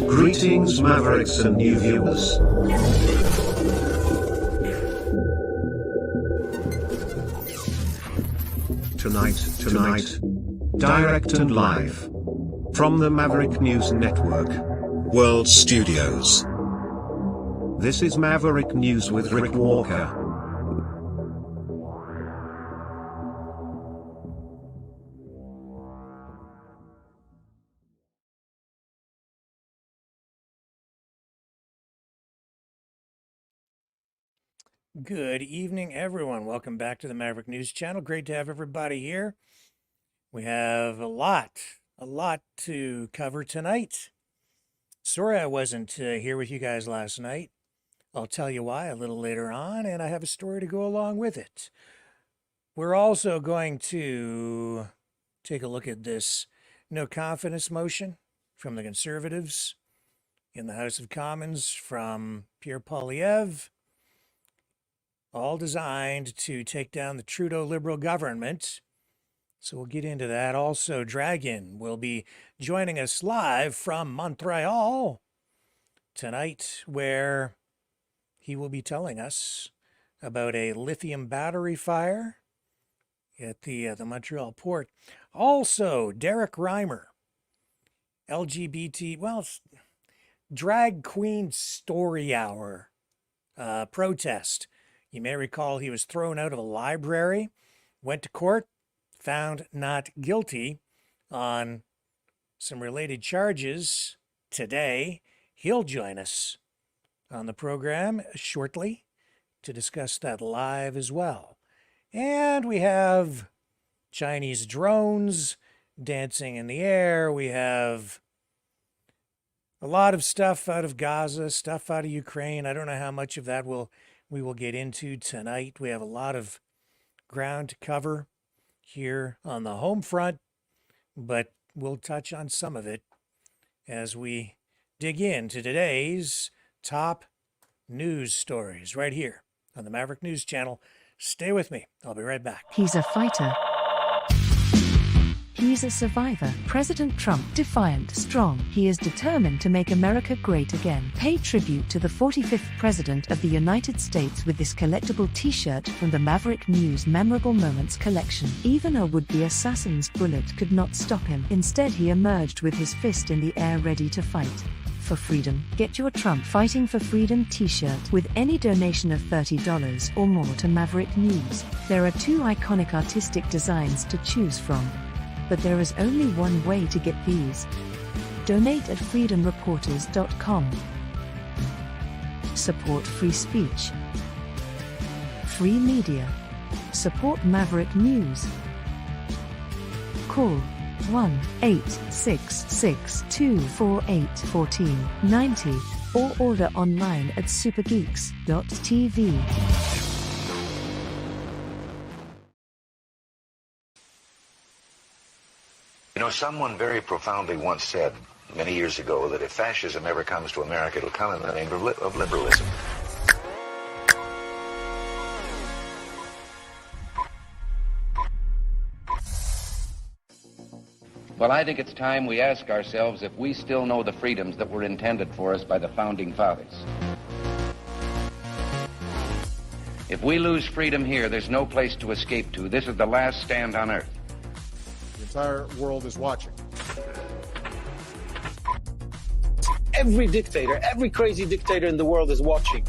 Greetings Mavericks and new viewers. Tonight, direct and live from the Maverick News Network World Studios. This is Maverick News with Rick Walker. Good evening, everyone. Welcome back to the Maverick News Channel. Great to have everybody here. We have a lot to cover tonight. Sorry I wasn't here with you guys last night. I'll tell you why a little later on, and I have a story to go along with it. We're also going to take a look at this no confidence motion from the Conservatives in the House of Commons from Pierre Poilievre, all designed to take down the Trudeau Liberal government. So we'll get into that. Also, Dragon will be joining us live from Montreal tonight, where he will be telling us about a lithium battery fire at the Montreal port. Also, Derek Reimer, drag queen story hour protest. You may recall he was thrown out of a library, went to court, found not guilty on some related charges today. He'll join us on the program shortly to discuss that live as well. And we have Chinese drones dancing in the air. We have a lot of stuff out of Gaza, stuff out of Ukraine. I don't know how much of that we will get into tonight. We have a lot of ground to cover here on the home front, but we'll touch on some of it as we dig into today's top news stories right here on the Maverick News Channel. Stay with me. I'll be right back. He's a fighter. He's a survivor. President Trump, defiant, strong. He is determined to make America great again. Pay tribute to the 45th President of the United States with this collectible t-shirt from the Maverick News Memorable Moments collection. Even a would-be assassin's bullet could not stop him. Instead, he emerged with his fist in the air ready to fight for freedom. Get your Trump Fighting for Freedom t-shirt with any donation of $30 or more to Maverick News. There are two iconic artistic designs to choose from, but there is only one way to get these. Donate at freedomreporters.com. Support free speech, free media. Support Maverick News. Call 1-866-248-1490 or order online at supergeeks.tv. You know, someone very profoundly once said many years ago that if fascism ever comes to America, it'll come in the name of liberalism. Well, I think it's time we ask ourselves if we still know the freedoms that were intended for us by the Founding Fathers. If we lose freedom here, there's no place to escape to. This is the last stand on Earth. The entire world is watching. Every dictator, every crazy dictator in the world is watching.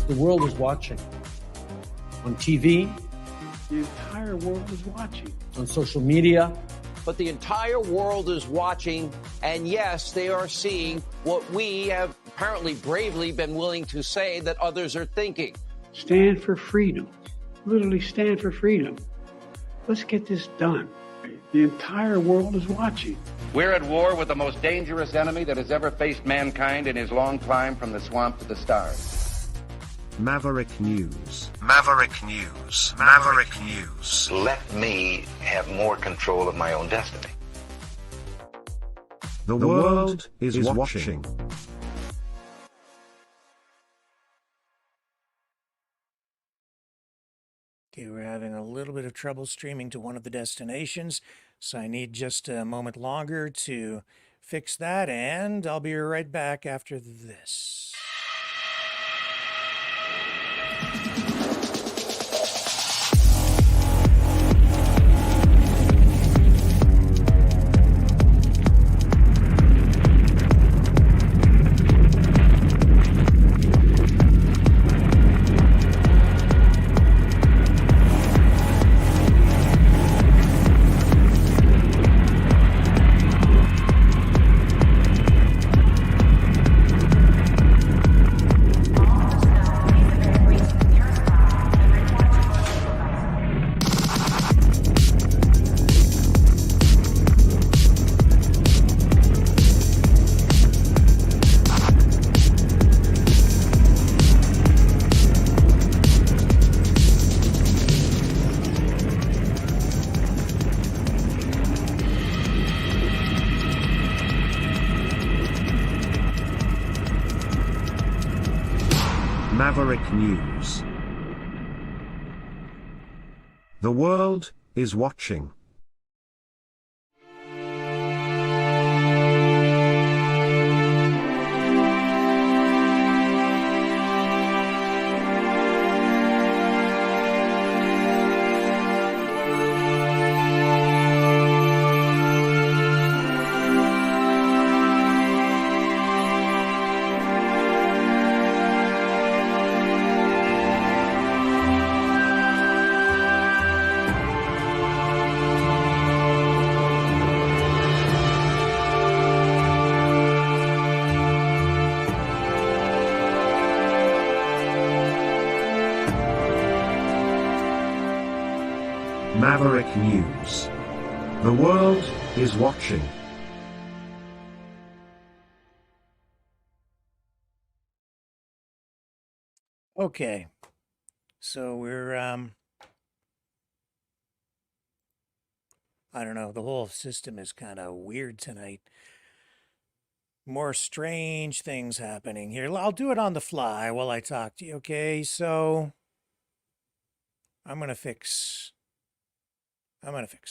The world is watching. On TV, the entire world is watching. On social media. But the entire world is watching, and yes, they are seeing what we have apparently bravely been willing to say that others are thinking. Stand for freedom. Literally stand for freedom. Let's get this done. The entire world is watching. We're at war with the most dangerous enemy that has ever faced mankind in his long climb from the swamp to the stars. Maverick News. Maverick News. Maverick News. Let me have more control of my own destiny. The world is watching. Okay, we're having a little bit of trouble streaming to one of the destinations, so I need just a moment longer to fix that, and I'll be right back after this. Maverick News. The world is watching. Maverick News. The world is watching. Okay, so we're, I don't know, the whole system is kind of weird tonight. More strange things happening here. I'll do it on the fly while I talk to you, okay? So, I'm going to fix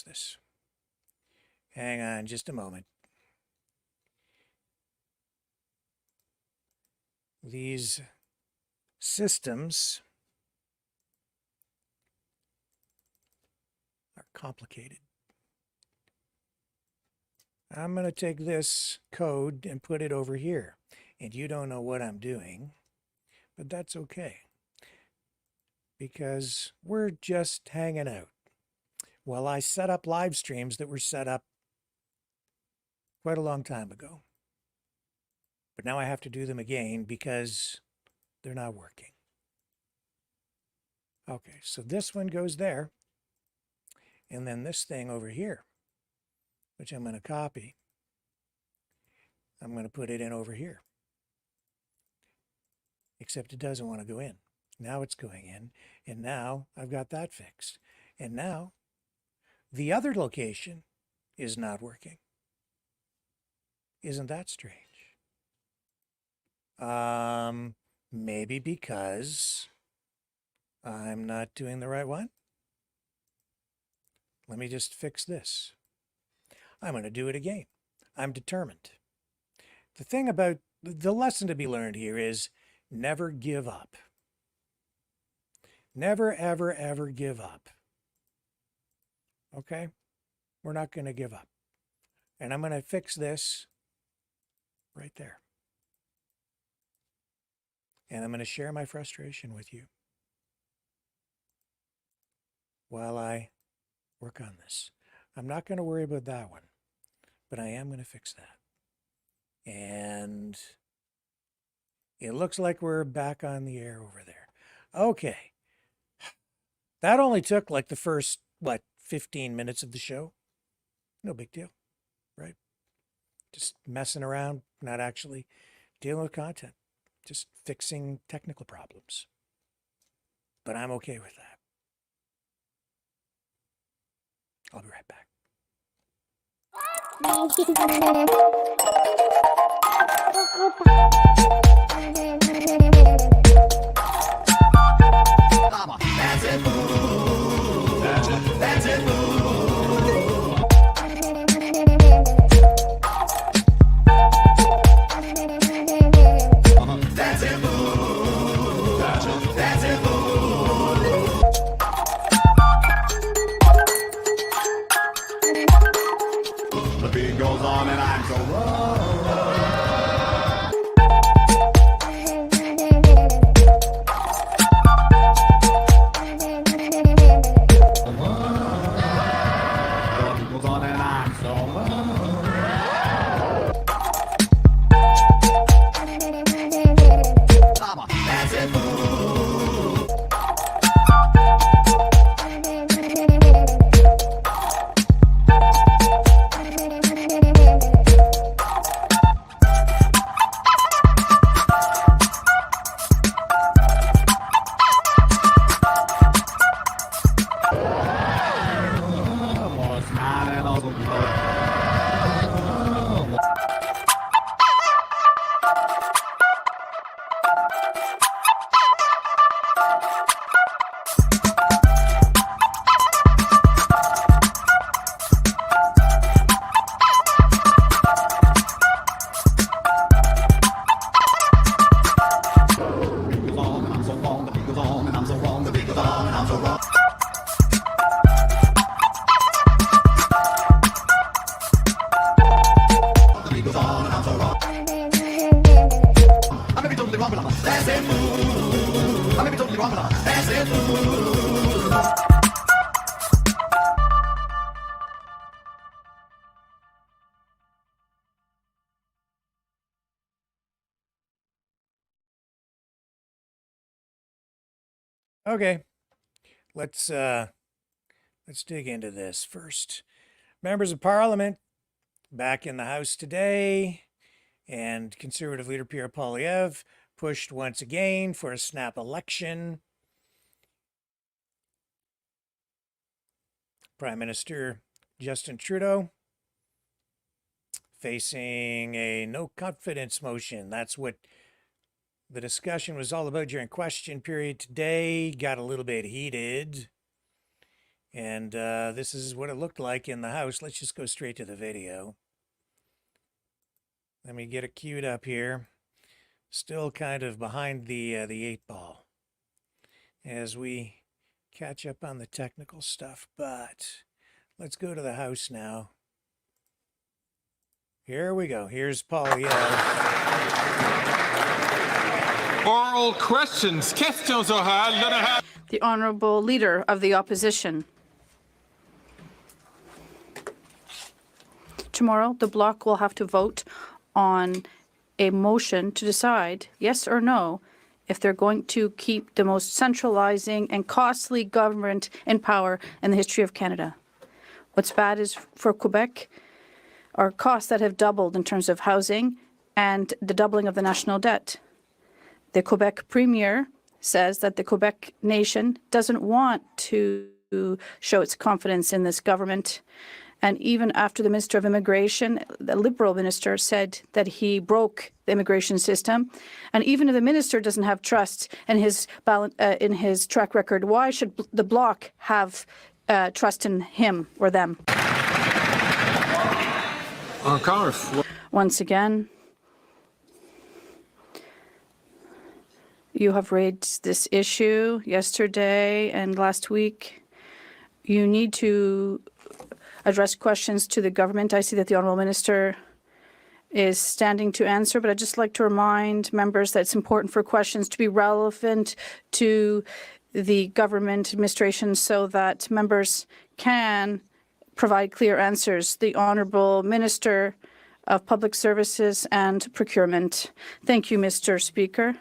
this. Hang on just a moment. These systems are complicated. I'm going to take this code and put it over here. And you don't know what I'm doing, but that's okay. Because we're just hanging out. Well, I set up live streams that were set up quite a long time ago. But now I have to do them again because they're not working. Okay, so this one goes there. And then this thing over here, which I'm going to copy, I'm going to put it in over here. Except it doesn't want to go in. Now it's going in. And now I've got that fixed. And now the other location is not working. Isn't that strange? Maybe because I'm not doing the right one. Let me just fix this. I'm going to do it again. I'm determined. The thing about the lesson to be learned here is never give up. Never, ever, ever give up. Okay? We're not going to give up. And I'm going to fix this right there. And I'm going to share my frustration with you while I work on this. I'm not going to worry about that one, but I am going to fix that. And it looks like we're back on the air over there. Okay. That only took like the first, 15 minutes of the show? No big deal, right? Just messing around, not actually dealing with content, just fixing technical problems. But I'm okay with that. I'll be right back. That's it. Okay, let's dig into this first. Members of Parliament back in the House today, and Conservative leader Pierre Poilievre pushed once again for a snap election. Prime Minister Justin Trudeau facing a no confidence motion. That's what the discussion was all about during question period today. Got a little bit heated. And this is what it looked like in the House. Let's just go straight to the video. Let me get it queued up here. Still kind of behind the 8-ball as we catch up on the technical stuff. But let's go to the House now. Here we go. Here's Poilievre. Oral questions. Questions orales. The Honourable Leader of the Opposition. Tomorrow, the Bloc will have to vote on a motion to decide, yes or no, if they're going to keep the most centralizing and costly government in power in the history of Canada. What's bad is for Quebec are costs that have doubled in terms of housing and the doubling of the national debt. The Quebec Premier says that the Quebec nation doesn't want to show its confidence in this government. And even after the Minister of Immigration, the Liberal minister, said that he broke the immigration system, and even if the minister doesn't have trust in his track record, why should the Bloc have trust in him or them? Once again, you have raised this issue yesterday and last week. You need to address questions to the government. I see that the Honourable Minister is standing to answer, but I'd just like to remind members that it's important for questions to be relevant to the government administration so that members can provide clear answers. The Honourable Minister of Public Services and Procurement. Thank you, Mr. Speaker.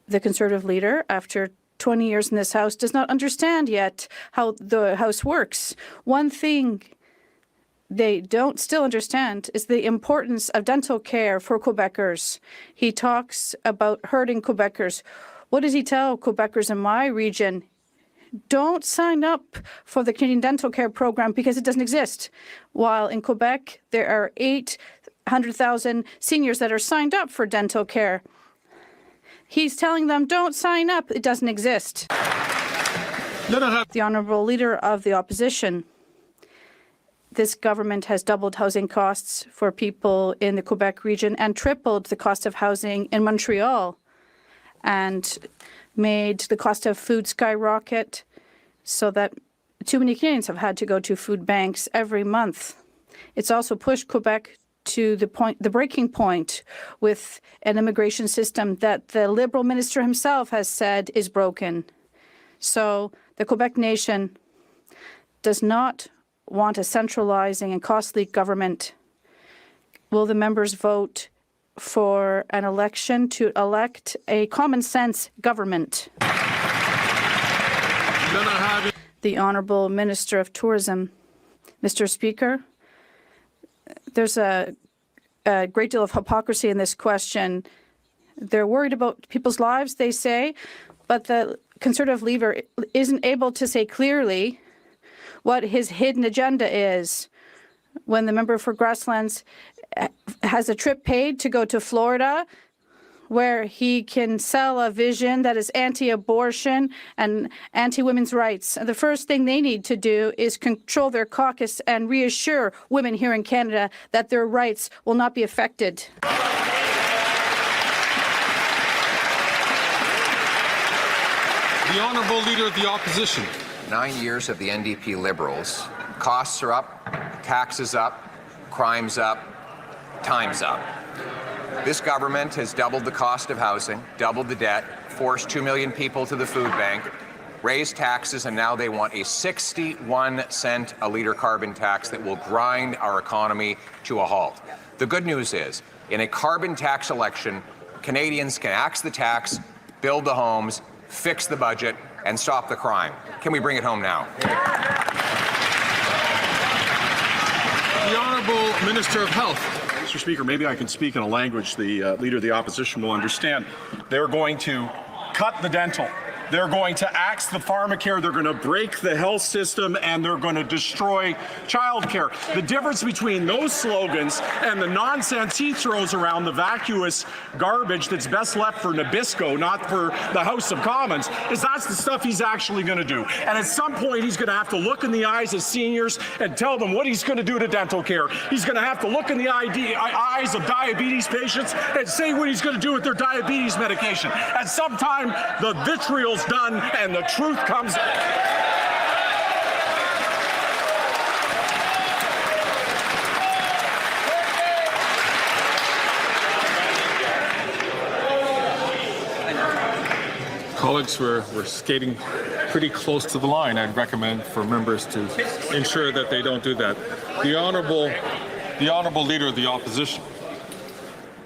The Conservative leader, after 20 years in this House, does not understand yet how the House works. One thing they don't still understand is the importance of dental care for Quebecers. He talks about hurting Quebecers. What does he tell Quebecers in my region? Don't sign up for the Canadian Dental Care Program because it doesn't exist. While in Quebec, there are 800,000 seniors that are signed up for dental care. He's telling them, don't sign up. It doesn't exist. The Honourable Leader of the Opposition. This government has doubled housing costs for people in the Quebec region and tripled the cost of housing in Montreal and made the cost of food skyrocket so that too many Canadians have had to go to food banks every month. It's also pushed Quebec to the breaking point with an immigration system that the Liberal minister himself has said is broken. So the Quebec nation does not want a centralizing and costly government. Will the members vote for an election to elect a common sense government? The Honourable Minister of Tourism. Mr. Speaker, there's a great deal of hypocrisy in this question. They're worried about people's lives, they say, but the Conservative leader isn't able to say clearly what his hidden agenda is. When the member for Grasslands has a trip paid to go to Florida, where he can sell a vision that is anti-abortion and anti-women's rights. And the first thing they need to do is control their caucus and reassure women here in Canada that their rights will not be affected. The Honourable Leader of the Opposition. 9 years of the NDP Liberals. Costs are up, taxes up, crime's up, time's up. This government has doubled the cost of housing, doubled the debt, forced 2 million people to the food bank, raised taxes, and now they want a 61 cent a litre carbon tax that will grind our economy to a halt. The good news is, in a carbon tax election, Canadians can axe the tax, build the homes, fix the budget, and stop the crime. Can we bring it home now? The Honourable Minister of Health. Mr. Speaker, maybe I can speak in a language the Leader of the Opposition will understand. They're going to cut the dental. They're going to axe the pharmacare, they're going to break the health system, and they're going to destroy childcare. The difference between those slogans and the nonsense he throws around, the vacuous garbage that's best left for Nabisco, not for the House of Commons, is that's the stuff he's actually going to do. And at some point, he's going to have to look in the eyes of seniors and tell them what he's going to do to dental care. He's going to have to look in the eyes of diabetes patients and say what he's going to do with their diabetes medication. At some time, the vitriol's done and the truth comes. Colleagues, we're skating pretty close to the line. I'd recommend for members to ensure that they don't do that. The Honourable Leader of the Opposition.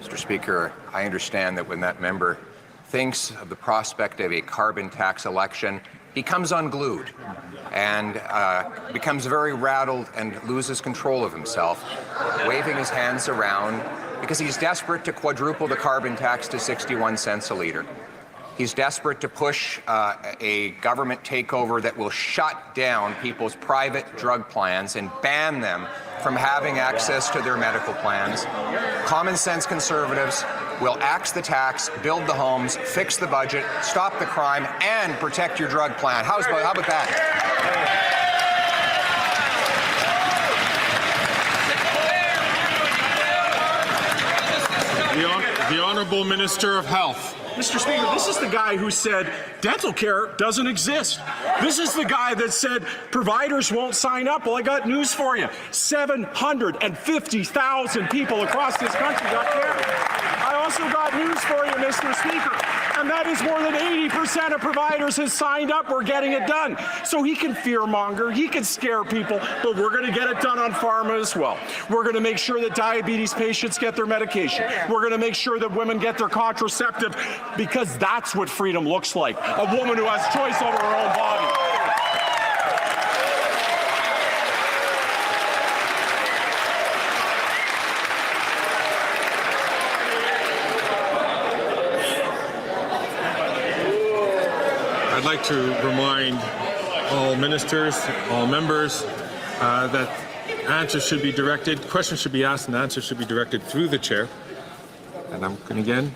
Mr. Speaker, I understand that when that member thinks of the prospect of a carbon tax election, he comes unglued and becomes very rattled and loses control of himself, waving his hands around because he's desperate to quadruple the carbon tax to 61 cents a litre. He's desperate to push a government takeover that will shut down people's private drug plans and ban them from having access to their medical plans. Common sense Conservatives will axe the tax, build the homes, fix the budget, stop the crime, and protect your drug plan. How about that? The Honourable Minister of Health. Mr. Speaker, this is the guy who said dental care doesn't exist. This is the guy that said providers won't sign up. Well, I got news for you. 750,000 people across this country got care. I also got news for you, Mr. Speaker, and that is more than 80% of providers has signed up. We're getting it done. So he can fearmonger, he can scare people, but we're going to get it done on pharma as well. We're going to make sure that diabetes patients get their medication. We're going to make sure that women get their contraceptive, because that's what freedom looks like. A woman who has choice over her own body. I'd like to remind all ministers, all members, that answers should be directed, questions should be asked and answers should be directed through the chair. And I'm going to again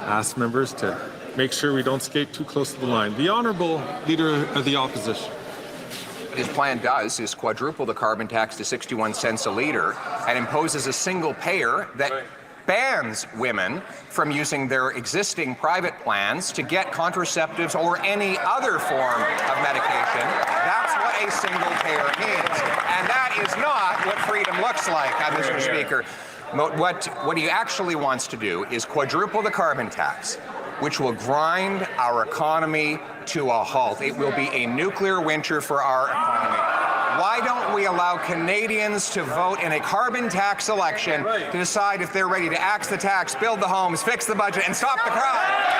ask members to make sure we don't skate too close to the line. The Honourable Leader of the Opposition. What his plan does is quadruple the carbon tax to 61 cents a litre and imposes a single payer that bans women from using their existing private plans to get contraceptives or any other form of medication. That's what a single payer means. And that is not what freedom looks like, Mr. Speaker. What he actually wants to do is quadruple the carbon tax, which will grind our economy to a halt. It will be a nuclear winter for our economy. Why don't we allow Canadians to vote in a carbon tax election to decide if they're ready to axe the tax, build the homes, fix the budget, and stop the crime?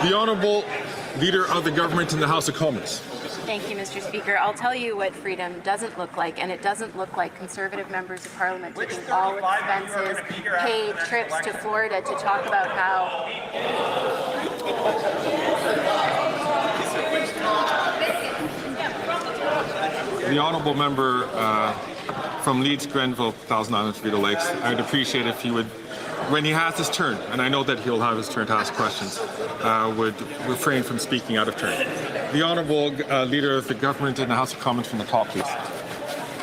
The Honourable Leader of the Government in the House of Commons. Thank you, Mr. Speaker. I'll tell you what freedom doesn't look like, and it doesn't look like Conservative members of Parliament taking all expenses, paid trips to Florida to talk about how... The honourable member from Leeds, Grenville, Thousand Islands, Vita Lakes, I'd appreciate if he would, when he has his turn, and I know that he'll have his turn to ask questions, would refrain from speaking out of turn. The honourable leader of the government in the House of Commons from the top, please.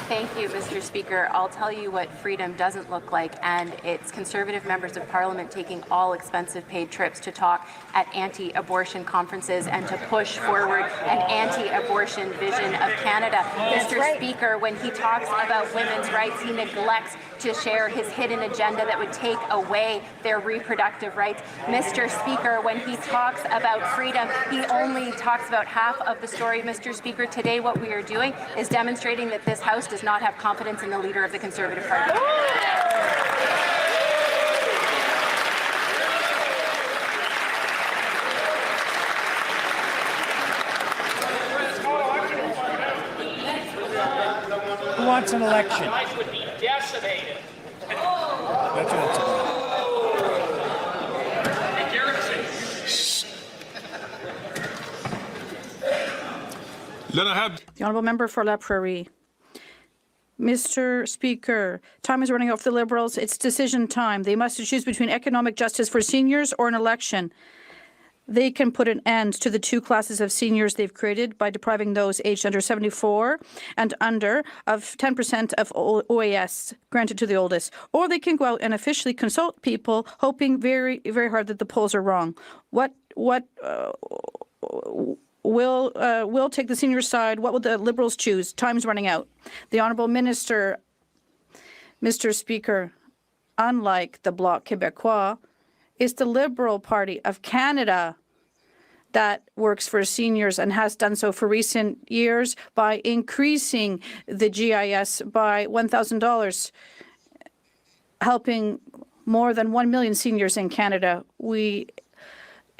Thank you, Mr. Speaker. I'll tell you what freedom doesn't look like, and it's Conservative members of Parliament taking all expensive paid trips to talk at anti-abortion conferences and to push forward an anti-abortion vision of Canada. Mr. Speaker, when he talks about women's rights, he neglects to share his hidden agenda that would take away their reproductive rights. Mr. Speaker, when he talks about freedom, he only talks about half of the story. Mr. Speaker, today what we are doing is demonstrating that this House does not have confidence in the leader of the Conservative Party. Who wants an election? Life would be decimated. That's what it's about. The honourable member for La Prairie. Mr. Speaker, time is running out for the Liberals. It's decision time. They must choose between economic justice for seniors or an election. They can put an end to the two classes of seniors they've created by depriving those aged under 74 and under of 10% of OAS granted to the oldest. Or they can go out and officially consult people, hoping very, very hard that the polls are wrong. Will take the senior side? What will the Liberals choose? Time's running out. The Honourable Minister, Mr. Speaker, unlike the Bloc Québécois, it's the Liberal Party of Canada that works for seniors and has done so for recent years by increasing the GIS by $1,000, helping more than 1 million seniors in Canada. We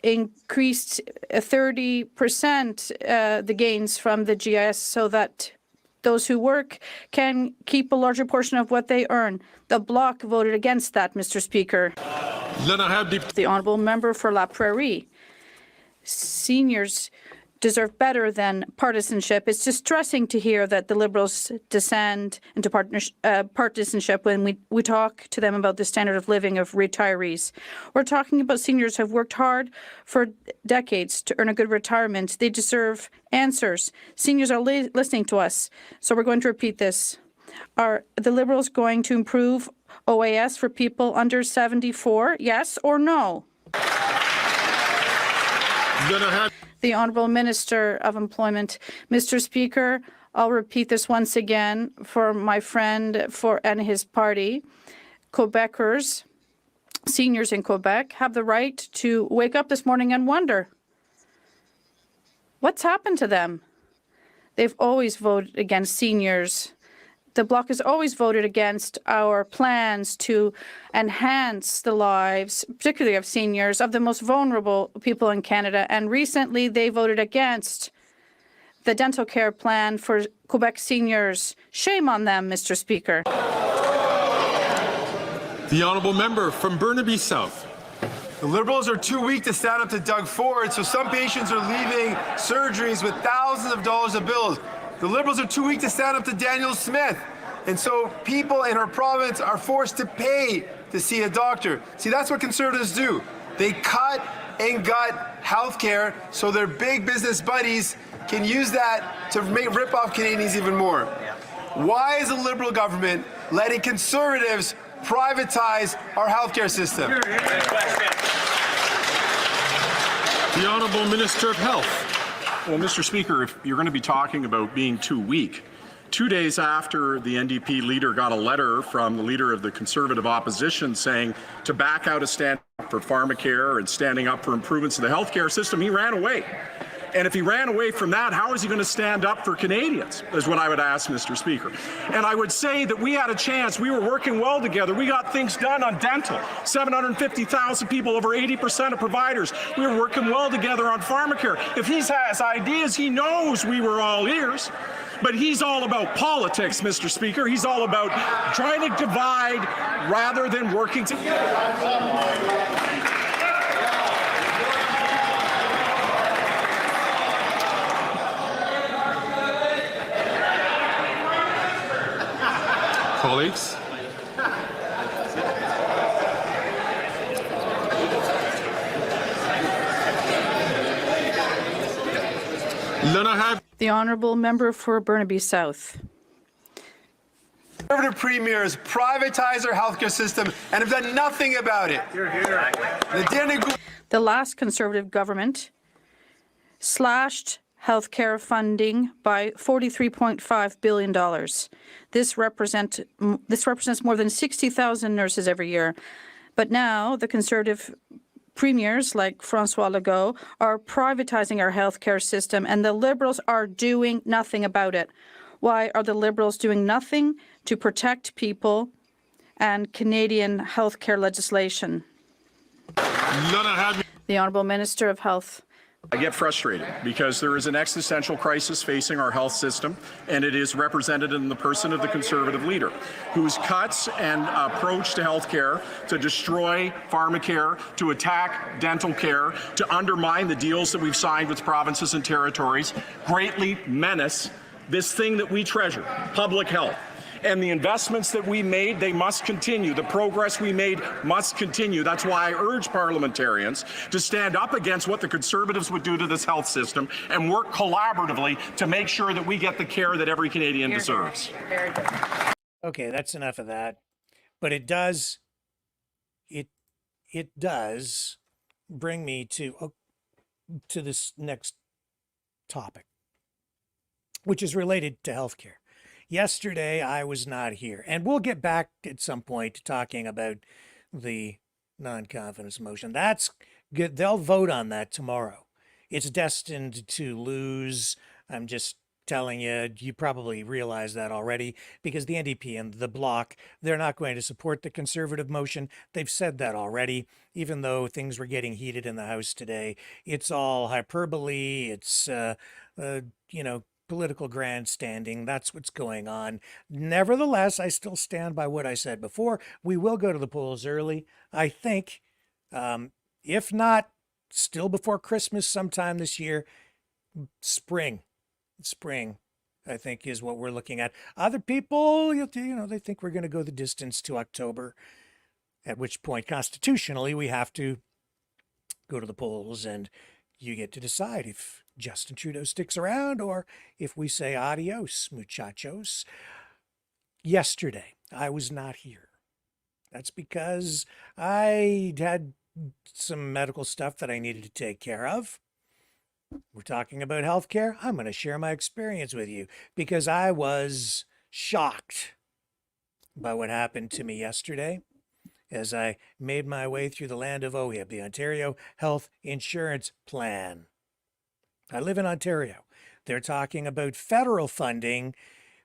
increased 30% the gains from the GIS so that those who work can keep a larger portion of what they earn. The Bloc voted against that, Mr. Speaker. The honourable member for La Prairie. Seniors deserve better than partisanship. It's distressing to hear that the Liberals descend into partisanship when we talk to them about the standard of living of retirees. We're talking about seniors who have worked hard for decades to earn a good retirement. They deserve answers. Seniors are listening to us, so we're going to repeat this. Are the Liberals going to improve OAS for people under 74, yes or no? The Honourable Minister of Employment. Mr. Speaker, I'll repeat this once again for my friend and his party. Quebecers, seniors in Quebec, have the right to wake up this morning and wonder, what's happened to them? They've always voted against seniors. The Bloc has always voted against our plans to enhance the lives, particularly of seniors, of the most vulnerable people in Canada. And recently, they voted against the dental care plan for Quebec seniors. Shame on them, Mr. Speaker. The honourable member from Burnaby South. The Liberals are too weak to stand up to Doug Ford, so some patients are leaving surgeries with thousands of dollars of bills. The Liberals are too weak to stand up to Daniel Smith. And so people in our province are forced to pay to see a doctor. See, that's what Conservatives do. They cut and gut healthcare so their big business buddies can use that to rip off Canadians even more. Why is the Liberal government letting Conservatives privatize our healthcare system? The Honourable Minister of Health. Well, Mr. Speaker, if you're going to be talking about being too weak, 2 days after the NDP leader got a letter from the leader of the Conservative opposition saying to back out of standing up for pharmacare and standing up for improvements in the healthcare system, he ran away. And if he ran away from that, how is he going to stand up for Canadians, is what I would ask, Mr. Speaker. And I would say that we had a chance. We were working well together. We got things done on dental. 750,000 people, over 80% of providers. We were working well together on pharmacare. If he has ideas, he knows we were all ears. But he's all about politics, Mr. Speaker. He's all about trying to divide rather than working together. Colleagues. The Honourable Member for Burnaby South. Conservative premiers privatize our healthcare system and have done nothing about it. The last Conservative government slashed healthcare funding by $43.5 billion. This represents more than 60,000 nurses every year. But now the Conservative premiers like François Legault are privatizing our healthcare system, and the Liberals are doing nothing about it. Why are the Liberals doing nothing to protect people and Canadian healthcare legislation? The Honourable Minister of Health. I get frustrated because there is an existential crisis facing our health system, and it is represented in the person of the Conservative leader, whose cuts and approach to health care to destroy pharmacare, to attack dental care, to undermine the deals that we've signed with provinces and territories, greatly menace this thing that we treasure, public health. And the investments that we made, they must continue. The progress we made must continue. That's why I urge parliamentarians to stand up against what the Conservatives would do to this health system and work collaboratively to make sure that we get the care that every Canadian deserves. Okay, that's enough of that. But it does bring me to this next topic, which is related to healthcare. Yesterday, I was not here, and we'll get back at some point to talking about the non-confidence motion. That's good. They'll vote on that tomorrow. It's destined to lose. I'm just telling you, you probably realize that already, because the NDP and the Bloc, they're not going to support the Conservative motion. They've said that already, even though things were getting heated in the House today. It's all hyperbole. It's, political grandstanding. That's what's going on. Nevertheless, I still stand by what I said before. We will go to the polls early. I think, if not still before Christmas sometime this year, spring, I think is what we're looking at. Other people, they think we're going to go the distance to October, at which point constitutionally we have to go to the polls, and you get to decide if Justin Trudeau sticks around or if we say adios, muchachos. Yesterday, I was not here. That's because I had some medical stuff that I needed to take care of. We're talking about healthcare. I'm going to share my experience with you because I was shocked by what happened to me yesterday as I made my way through the land of OHIP, the Ontario Health Insurance Plan. I live in Ontario. They're talking about federal funding.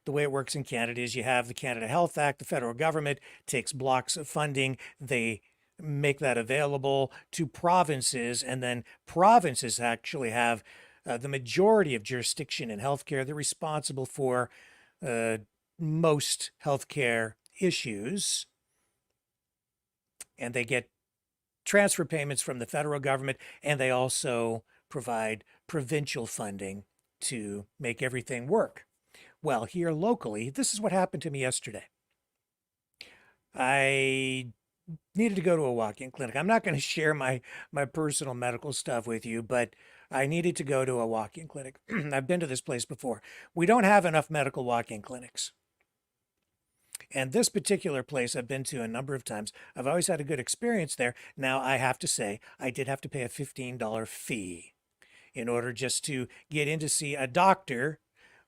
The way it works in Canada is you have the Canada Health Act. The federal government takes blocks of funding. They make that available to provinces, and then provinces actually have the majority of jurisdiction in healthcare. They're responsible for most healthcare issues, and they get transfer payments from the federal government, and they also provide provincial funding to make everything work. Well, here locally, this is what happened to me yesterday. I needed to go to a walk-in clinic. I'm not going to share my personal medical stuff with you, but I needed to go to a walk-in clinic. I've been to this place before. We don't have enough medical walk-in clinics. And this particular place I've been to a number of times. I've always had a good experience there. Now, I have to say, I did have to pay a $15 fee in order just to get in to see a doctor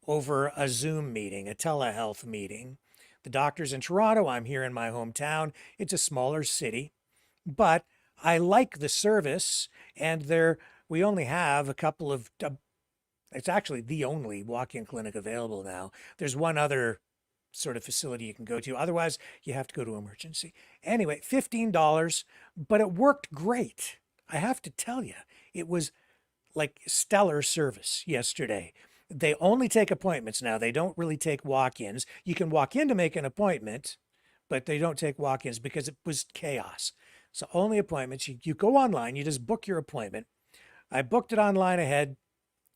over a Zoom meeting, a telehealth meeting. The doctor's in Toronto. I'm here in my hometown. It's a smaller city, but I like the service, and we only have a couple of, it's actually the only walk-in clinic available now. There's one other sort of facility you can go to. Otherwise, you have to go to emergency. Anyway, $15, but it worked great. I have to tell you, it was like stellar service yesterday. They only take appointments now. They don't really take walk-ins. You can walk in to make an appointment, but they don't take walk-ins because it was chaos. So only appointments. You go online, you just book your appointment. I booked it online ahead.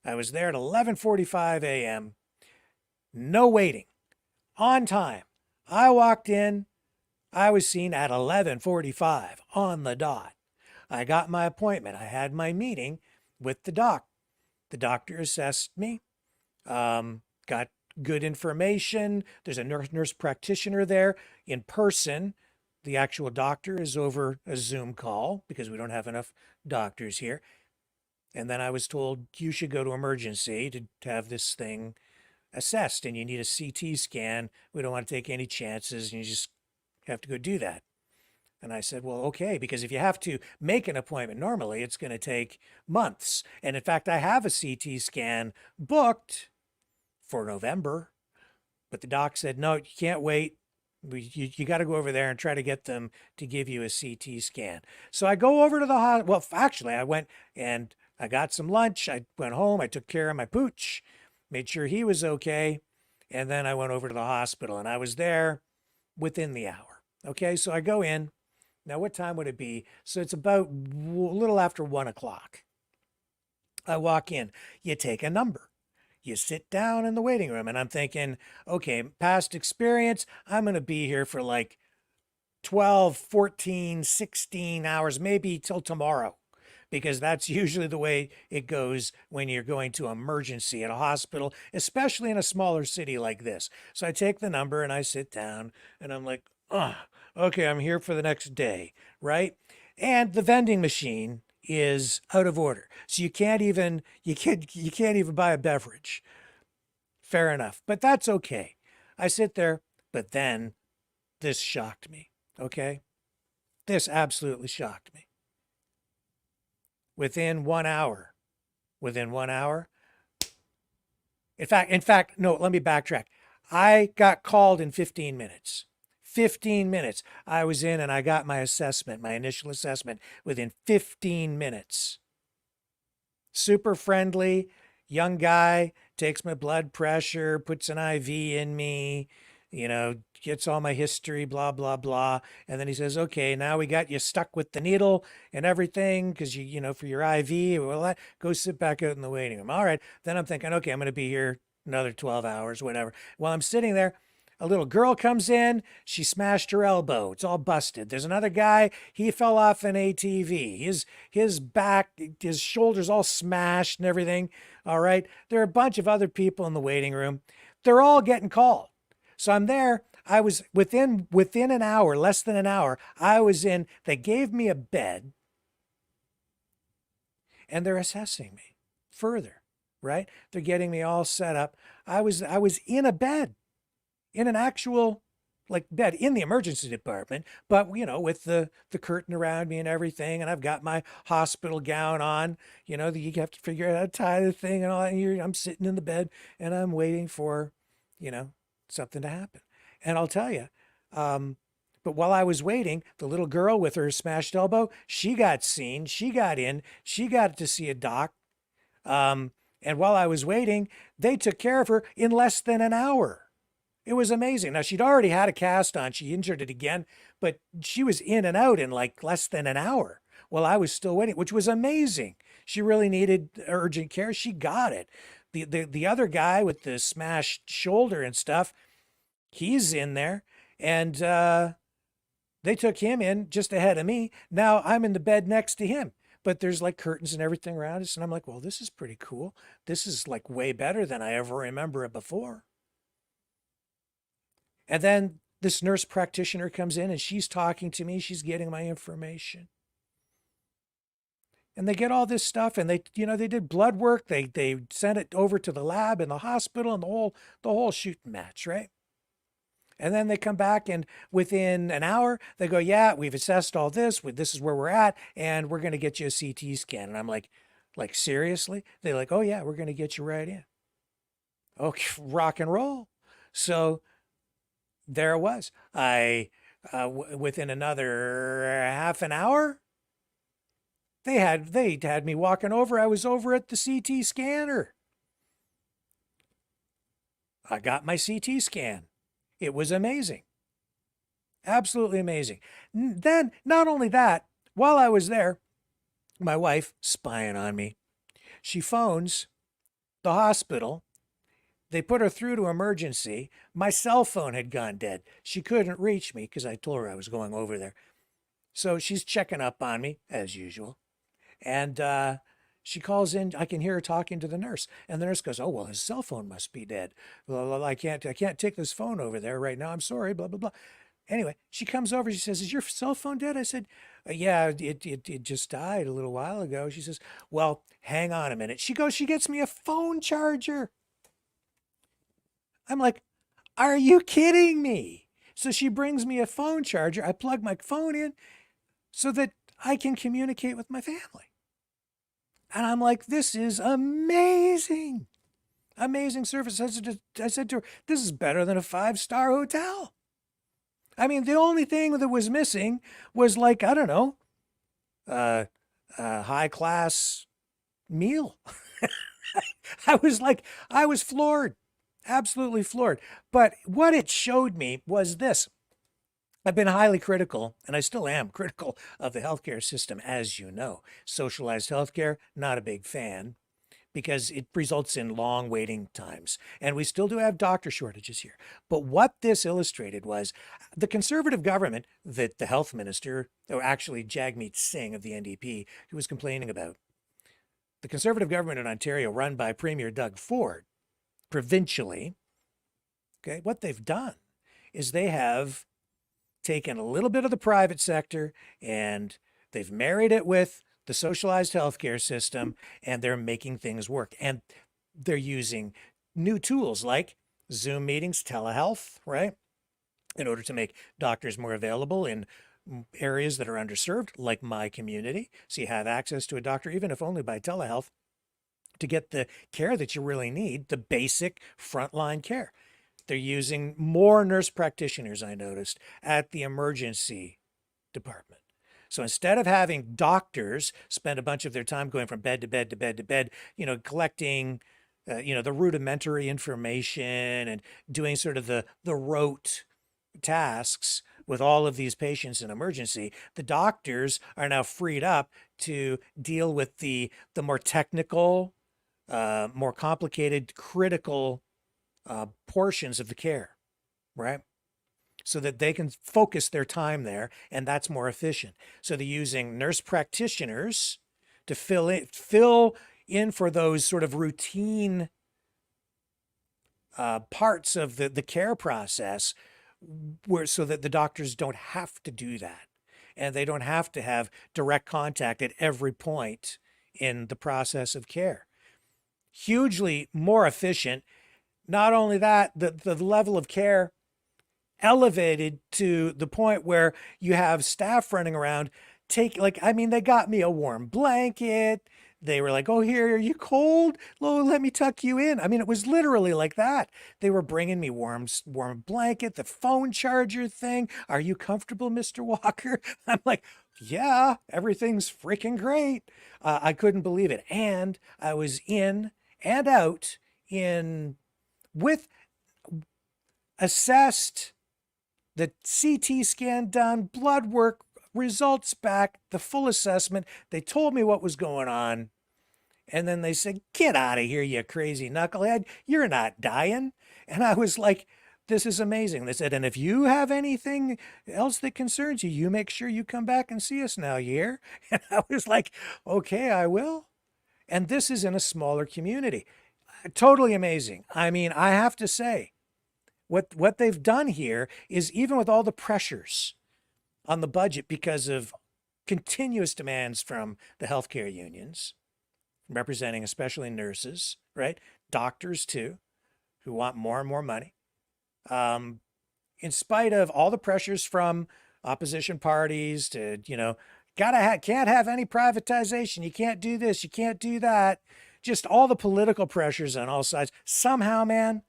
I was there at 11:45 a.m. No waiting. On time. I walked in. I was seen at 11:45 on the dot. I got my appointment. I had my meeting with the doc. The doctor assessed me, got good information. There's a nurse practitioner there in person. The actual doctor is over a Zoom call because we don't have enough doctors here. And then I was told you should go to emergency to have this thing assessed, and you need a CT scan. We don't want to take any chances, and you just have to go do that. And I said, well, okay, because if you have to make an appointment, normally it's going to take months. And in fact, I have a CT scan booked for November, but the doc said, no, you can't wait. You got to go over there and try to get them to give you a CT scan. So I go over to the hospital. Well, actually, I went and I got some lunch. I went home. I took care of my pooch, made sure he was okay. And then I went over to the hospital, and I was there within the hour. Okay, so I go in. Now, what time would it be? So it's about a little after 1 o'clock. I walk in. You take a number. You sit down in the waiting room, and I'm thinking, okay, past experience, I'm going to be here for like 12, 14, 16 hours, maybe till tomorrow, because that's usually the way it goes when you're going to emergency at a hospital, especially in a smaller city like this. So I take the number and I sit down, and I'm like, oh, okay, I'm here for the next day, right? And the vending machine is out of order. So you can't even buy a beverage. Fair enough. But that's okay. I sit there, but then this shocked me. Okay? This absolutely shocked me. Within 1 hour, in fact, no, let me backtrack. I got called in 15 minutes. 15 minutes. I was in and I got my assessment, my initial assessment, within 15 minutes. Super friendly, young guy, takes my blood pressure, puts an IV in me, gets all my history, blah, blah, blah. And then he says, okay, now we got you stuck with the needle and everything because for your IV, well, go sit back out in the waiting room. All right. Then I'm thinking, okay, I'm going to be here another 12 hours, whatever. While I'm sitting there, a little girl comes in. She smashed her elbow. It's all busted. There's another guy. He fell off an ATV. His back, his shoulders all smashed and everything. All right. There are a bunch of other people in the waiting room. They're all getting called. So I'm there. I was within an hour, less than an hour. I was in. They gave me a bed, and they're assessing me further. Right. They're getting me all set up. I was in a bed. In an actual bed in the emergency department, but with the curtain around me and everything, and I've got my hospital gown on, you have to figure out how to tie the thing and all that. And I'm sitting in the bed and I'm waiting for, something to happen. And I'll tell you, but while I was waiting, the little girl with her smashed elbow, she got seen, she got in, she got to see a doc. And while I was waiting, they took care of her in less than an hour. It was amazing. Now, she'd already had a cast on. She injured it again, but she was in and out in less than an hour while I was still waiting, which was amazing. She really needed urgent care. She got it. The other guy with the smashed shoulder and stuff, he's in there, and they took him in just ahead of me. Now I'm in the bed next to him, but there's curtains and everything around us, and I'm like, well, this is pretty cool. This is way better than I ever remember it before. And then this nurse practitioner comes in and she's talking to me. She's getting my information. And they get all this stuff, and they did blood work. They sent it over to the lab in the hospital, and the whole shooting match, right? And then they come back, and within an hour, they go, yeah, we've assessed all this. This is where we're at, and we're going to get you a CT scan. And I'm like, seriously? They're like, oh yeah, we're going to get you right in. Okay, rock and roll. So there it was. Within another half an hour, they had me walking over. I was over at the CT scanner. I got my CT scan. It was amazing. Absolutely amazing. Then, not only that, while I was there, my wife, spying on me, she phones the hospital. They put her through to emergency. My cell phone had gone dead. She couldn't reach me because I told her I was going over there. So she's checking up on me, as usual. And she calls in. I can hear her talking to the nurse. And the nurse goes, "Oh, well, his cell phone must be dead. Well, I can't take this phone over there right now. I'm sorry, blah, blah, blah." Anyway, she comes over. She says, "Is your cell phone dead?" I said, "Yeah, it just died a little while ago." She says, "Well, hang on a minute." She gets me a phone charger. I'm like, "Are you kidding me?" So she brings me a phone charger. I plug my phone in so that I can communicate with my family. And I'm like, "This is amazing. Amazing service." I said to her, "This is better than a 5-star hotel." I mean, the only thing that was missing was, like, I don't know, a high-class meal. I was floored, absolutely floored. But what it showed me was this. I've been highly critical, and I still am critical of the healthcare system, as you know. Socialized healthcare, not a big fan, because it results in long waiting times. And we still do have doctor shortages here. But what this illustrated was the conservative government that the health minister, or actually Jagmeet Singh of the NDP, who was complaining about, the conservative government in Ontario, run by Premier Doug Ford, provincially, okay, what they've done is they have taken a little bit of the private sector and they've married it with the socialized healthcare system, and they're making things work. And they're using new tools like Zoom meetings, telehealth, right? In order to make doctors more available in areas that are underserved, like my community. So you have access to a doctor, even if only by telehealth, to get the care that you really need, the basic frontline care. They're using more nurse practitioners, I noticed, at the emergency department. So instead of having doctors spend a bunch of their time going from bed to bed to bed to bed, collecting, the rudimentary information and doing sort of the rote tasks with all of these patients in emergency, the doctors are now freed up to deal with the more technical, more complicated, critical portions of the care, right? So that they can focus their time there, and that's more efficient. So they're using nurse practitioners to fill in for those sort of routine parts of the care process, so that the doctors don't have to do that, and they don't have to have direct contact at every point in the process of care. Hugely more efficient. Not only that, the level of care elevated to the point where you have staff running around they got me a warm blanket. They were like, "Oh, here, are you cold? Oh, let me tuck you in." I mean, it was literally like that. They were bringing me warm blanket, the phone charger thing. "Are you comfortable, Mr. Walker?" I'm like, "Yeah, everything's freaking great." I couldn't believe it. And I was in and out with assessed, the CT scan done, blood work, results back, the full assessment. They told me what was going on. And then they said, "Get out of here, you crazy knucklehead. You're not dying." And I was like, "This is amazing." They said, "And if you have anything else that concerns you, you make sure you come back and see us now, you hear?" And I was like, "Okay, I will." And this is in a smaller community. Totally amazing. I mean, I have to say, what they've done here is, even with all the pressures on the budget because of continuous demands from the healthcare unions, representing especially nurses, right? Doctors too, who want more and more money. In spite of all the pressures from opposition parties to, can't have any privatization. You can't do this. You can't do that. Just all the political pressures on all sides. Somehow, man,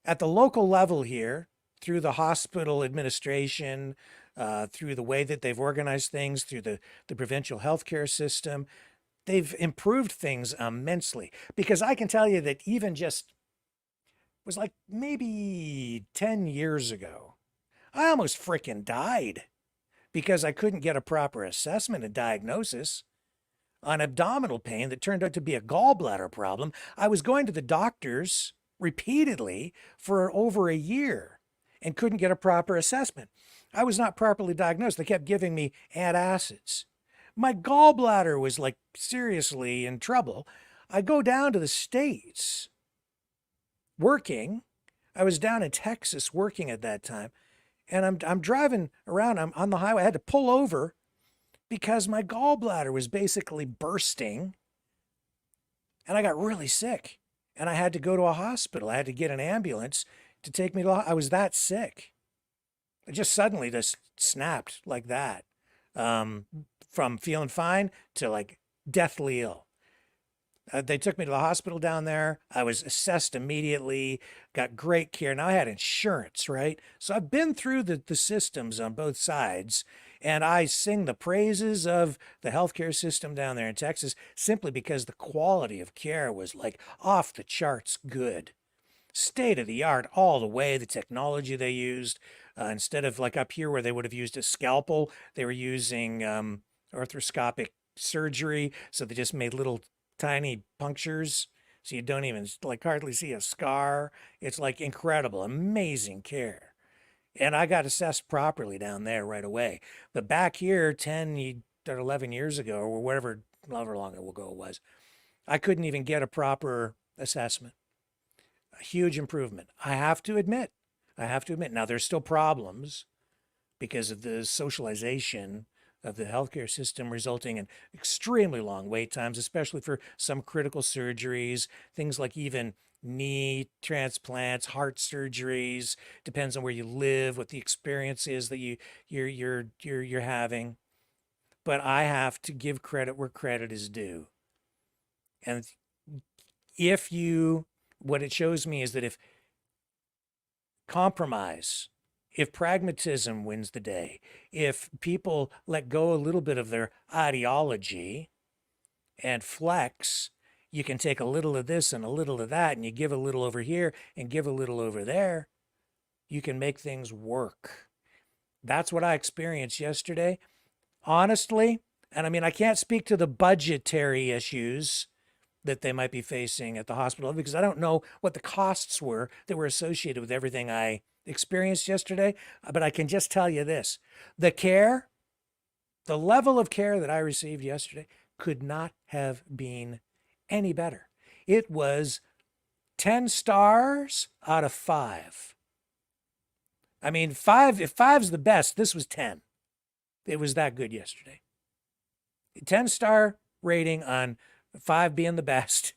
at the local level here, through the hospital administration, through the way that they've organized things, through the provincial healthcare system, they've improved things immensely. Because I can tell you that even just, was like maybe 10 years ago, I almost freaking died because I couldn't get a proper assessment and diagnosis on abdominal pain that turned out to be a gallbladder problem. I was going to the doctors repeatedly for over a year and couldn't get a proper assessment. I was not properly diagnosed. They kept giving me antacids. My gallbladder was like seriously in trouble. I go down to the States working. I was down in Texas working at that time. And I'm driving around. I'm on the highway. I had to pull over because my gallbladder was basically bursting. And I got really sick. And I had to go to a hospital. I had to get an ambulance to take me to. I was that sick. It just suddenly just snapped like that. From feeling fine to like deathly ill. They took me to the hospital down there. I was assessed immediately, got great care. Now I had insurance, right? So I've been through the systems on both sides, and I sing the praises of the healthcare system down there in Texas simply because the quality of care was like off the charts good. State of the art all the way, the technology they used. Instead of like up here where they would have used a scalpel, they were using arthroscopic surgery. So they just made little tiny punctures. So you don't even like hardly see a scar. It's like incredible, amazing care. And I got assessed properly down there right away. But back here 10 or 11 years ago, or however long ago it was, I couldn't even get a proper assessment. A huge improvement. I have to admit. Now, there's still problems because of the socialization of the healthcare system, resulting in extremely long wait times, especially for some critical surgeries, things like even knee transplants, heart surgeries. Depends on where you live, what the experience is that you're having. But I have to give credit where credit is due. And what it shows me is that if compromise, if pragmatism wins the day, if people let go a little bit of their ideology and flex, you can take a little of this and a little of that, and you give a little over here and give a little over there, you can make things work. That's what I experienced yesterday. Honestly, and I mean, I can't speak to the budgetary issues that they might be facing at the hospital because I don't know what the costs were that were associated with everything I experienced yesterday. But I can just tell you this, the level of care that I received yesterday could not have been any better. It was 10 stars out of 5. I mean, if 5's the best, this was 10. It was that good yesterday. 10-star rating on 5 being the best,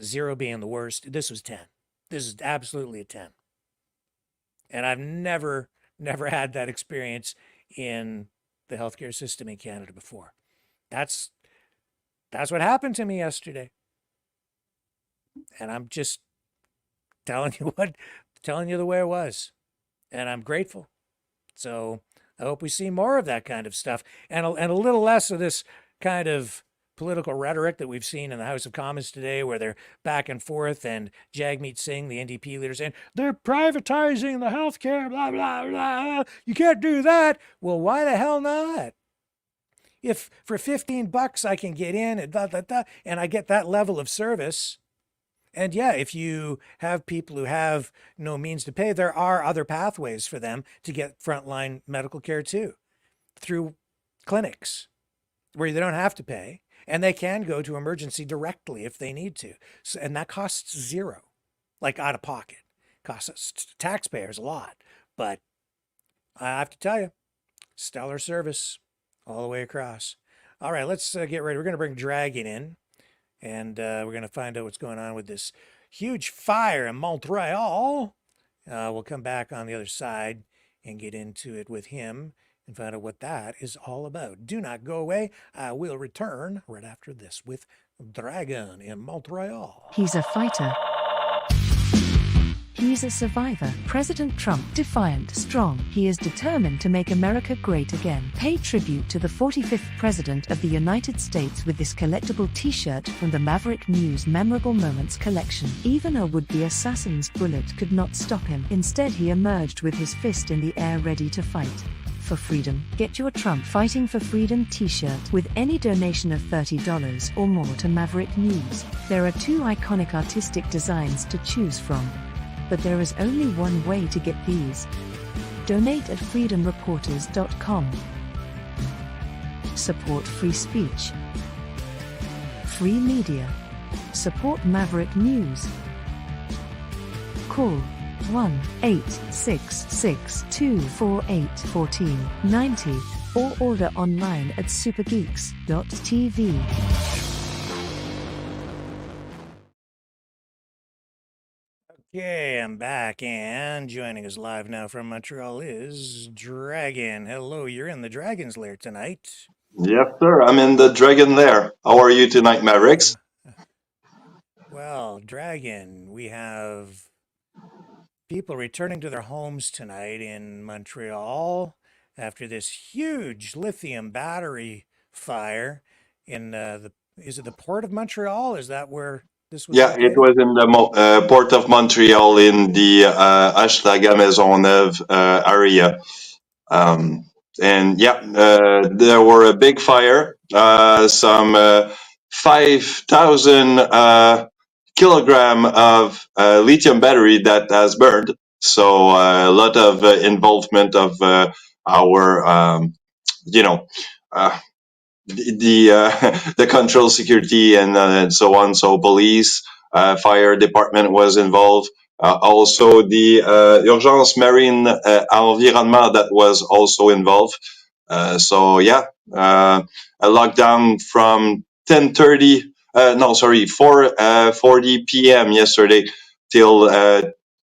0 being the worst. This was 10. This is absolutely a 10. And I've never had that experience in the healthcare system in Canada before. That's what happened to me yesterday. And I'm just telling you the way it was. And I'm grateful. So I hope we see more of that kind of stuff and a little less of this kind of political rhetoric that we've seen in the House of Commons today, where they're back and forth, and Jagmeet Singh, the NDP leader, saying they're privatizing the healthcare, blah, blah, blah. You can't do that. Well, why the hell not? If for $15 I can get in and and I get that level of service, and yeah, if you have people who have no means to pay, there are other pathways for them to get frontline medical care too, through clinics where they don't have to pay. And they can go to emergency directly if they need to. So, and that costs $0, like out of pocket. Costs taxpayers a lot. But I have to tell you, stellar service all the way across. All right, let's get ready. We're going to bring Dragon in, and we're going to find out what's going on with this huge fire in Montreal. We'll come back on the other side and get into it with him and find out what that is all about. Do not go away. I will return right after this with Dragon in Montreal. He's a fighter. He's a survivor. President Trump, defiant, strong. He is determined to make America great again. Pay tribute to the 45th President of the United States with this collectible t-shirt from the Maverick News Memorable Moments collection. Even a would-be assassin's bullet could not stop him. Instead, he emerged with his fist in the air ready to fight. for freedom. Get your Trump Fighting for Freedom t-shirt with any donation of $30 or more to Maverick News. There are 2 iconic artistic designs to choose from. But there is only one way to get these. Donate at freedomreporters.com. Support free speech. Free media. Support Maverick News. Call 1-866-248-1490 or order online at supergeeks.tv. Okay, I'm back, and joining us live now from Montreal is Dragon. Hello, you're in the Dragon's Lair tonight. Yes, sir. I'm in the Dragon Lair. How are you tonight, Mavericks? Well, Dragon, we have people returning to their homes tonight in Montreal after this huge lithium battery fire in is it the port of Montreal? Is that where this was Yeah, located? it was in the port of Montreal in the Maisonneuve area. And yeah, there were a big fire, some 5,000 kilogram of lithium battery that has burned. So a lot of involvement of our, uh, the control security and so on. So police, fire department was involved. Also the urgence marine environnement that was also involved. So yeah, a lockdown from 10:30. No, sorry, 4:40 p.m. yesterday till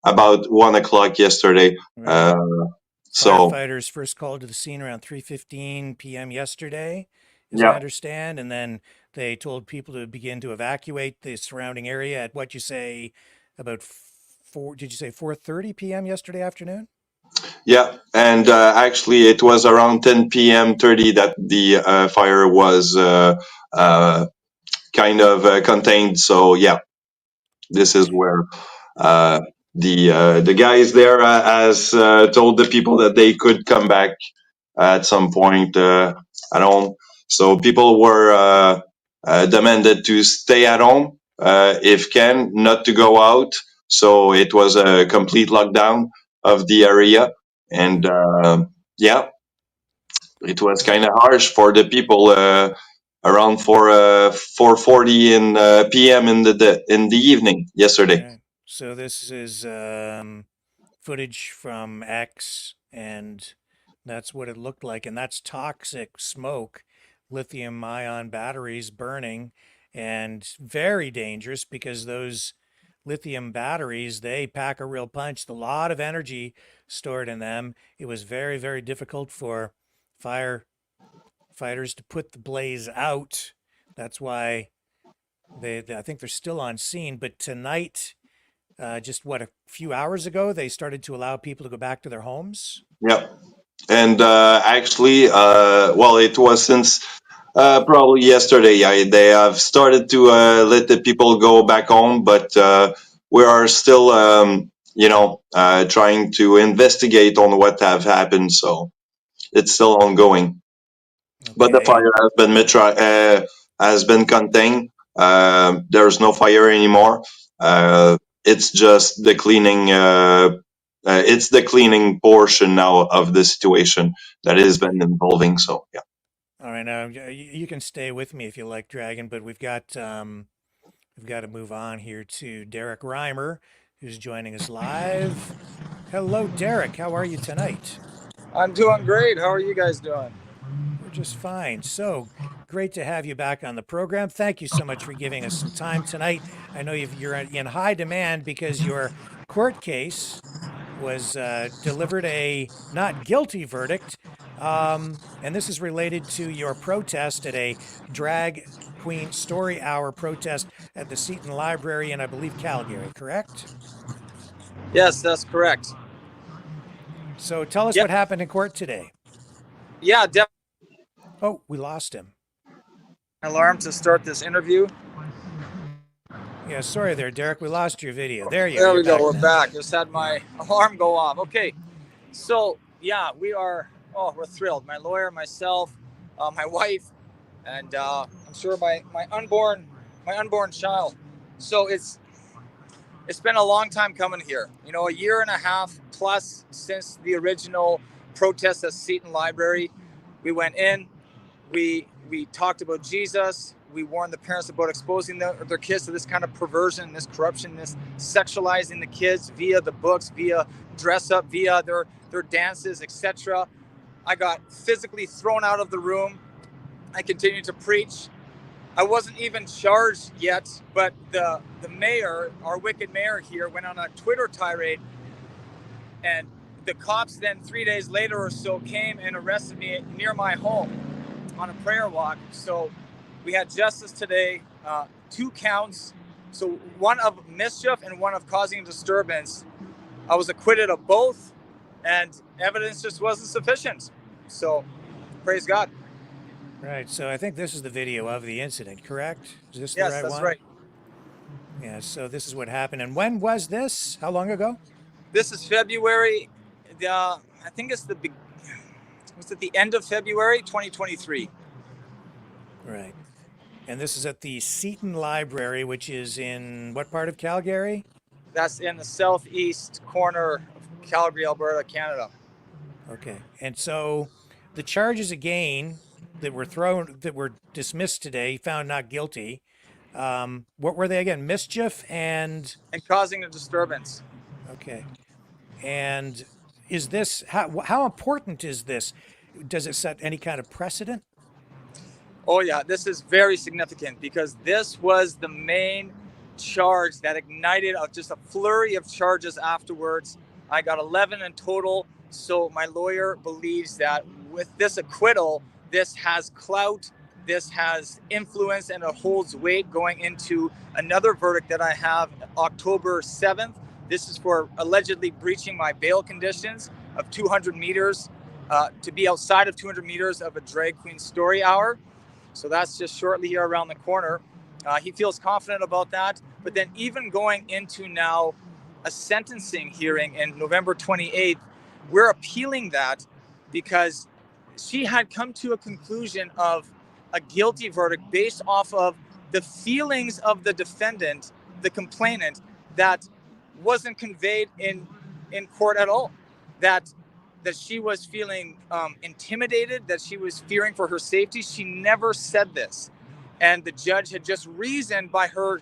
about 1 o'clock yesterday. Right. So Firefighters first called to the scene around 3:15 p.m. yesterday, as I yeah. understand, and then they told people to begin to evacuate the surrounding area at what you say about 4:30 p.m. yesterday afternoon? Yeah, and actually, it was around 10 p.m. 30 that the fire was kind of contained. So yeah, this is where uh, the guys there has told the people that they could come back at some point at home. So people were demanded to stay at home if can, not to go out. So it was a complete lockdown of the area, and yeah, it was kind of harsh for the people around 4:40 in p.m. in the evening yesterday. Right. So this is footage from X, and that's what it looked like. And that's toxic smoke, lithium ion batteries burning, and very dangerous because those lithium batteries, they pack a real punch. A lot of energy stored in them. It was very, very difficult for firefighters to put the blaze out. That's why I think they're still on scene. But tonight, just what, a few hours ago, they started to allow people to go back to their homes. Yeah, and actually, well, it was since probably yesterday. They have started to let the people go back home, but we are still, trying to investigate on what have happened. So it's still ongoing. But the fire has been contained. There's no fire anymore. It's just the cleaning. It's the cleaning portion now of the situation that has been involving. So yeah. All right, now you can stay with me if you like, Dragon, but we've got to move on here to Derek Reimer, who's joining us live. Hello, Derek. How are you tonight? I'm doing great. How are you guys doing? We're just fine. So great to have you back on the program. Thank you so much for giving us some time tonight. I know you're in high demand because your court case was delivered a not guilty verdict. And this is related to your protest at a drag queen story hour protest at the Seton Library in, I believe, Calgary, correct? Yes, that's correct. So tell us what happened in court today. Yeah, oh, we lost him. Alarm to start this interview. Yeah, sorry there, Derek. We lost your video. There you go. There we go. We're back. Just had my alarm go off. Okay. So, yeah, we are we're thrilled. My lawyer, myself, my wife, and I'm sure my unborn child. So it's been a long time coming here. You know, a year and a half plus since the original protest at Seton Library. We went in, we talked about Jesus. We warned the parents about exposing their kids to this kind of perversion, this corruption, this sexualizing the kids via the books, via dress up, via their dances, etc. I got physically thrown out of the room. I continued to preach. I wasn't even charged yet, but the mayor, our wicked mayor here, went on a Twitter tirade, and the cops then 3 days later or so came and arrested me near my home on a prayer walk. So we had justice today, 2 counts. So one of mischief and one of causing a disturbance. I was acquitted of both, and evidence just wasn't sufficient. So praise God. Right. So I think this is the video of the incident, correct? Is this the Yes, right that's one? right. Yeah. So this is what happened. And when was this? How long ago? This is February. I think it's was it the end of February 2023? Right. And this is at the Seton Library, which is in what part of Calgary? That's in the southeast corner of Calgary, Alberta, Canada. Okay. And so the charges again that were dismissed today, found not guilty. What were they again? Mischief and causing a disturbance. Okay. And is this how important is this? Does it set any kind of precedent? Oh yeah, this is very significant because this was the main charge that ignited just a flurry of charges afterwards. I got 11 in total. So my lawyer believes that with this acquittal, this has clout, this has influence, and it holds weight going into another verdict that I have October 7th. This is for allegedly breaching my bail conditions of 200 meters, to be outside of 200 meters of a drag queen story hour. So that's just shortly here around the corner. He feels confident about that. But then even going into now a sentencing hearing in November 28th, we're appealing that because she had come to a conclusion of a guilty verdict based off of the feelings of the defendant, the complainant, that wasn't conveyed in court at all. That she was feeling intimidated, that she was fearing for her safety. She never said this. And the judge had just reasoned by her,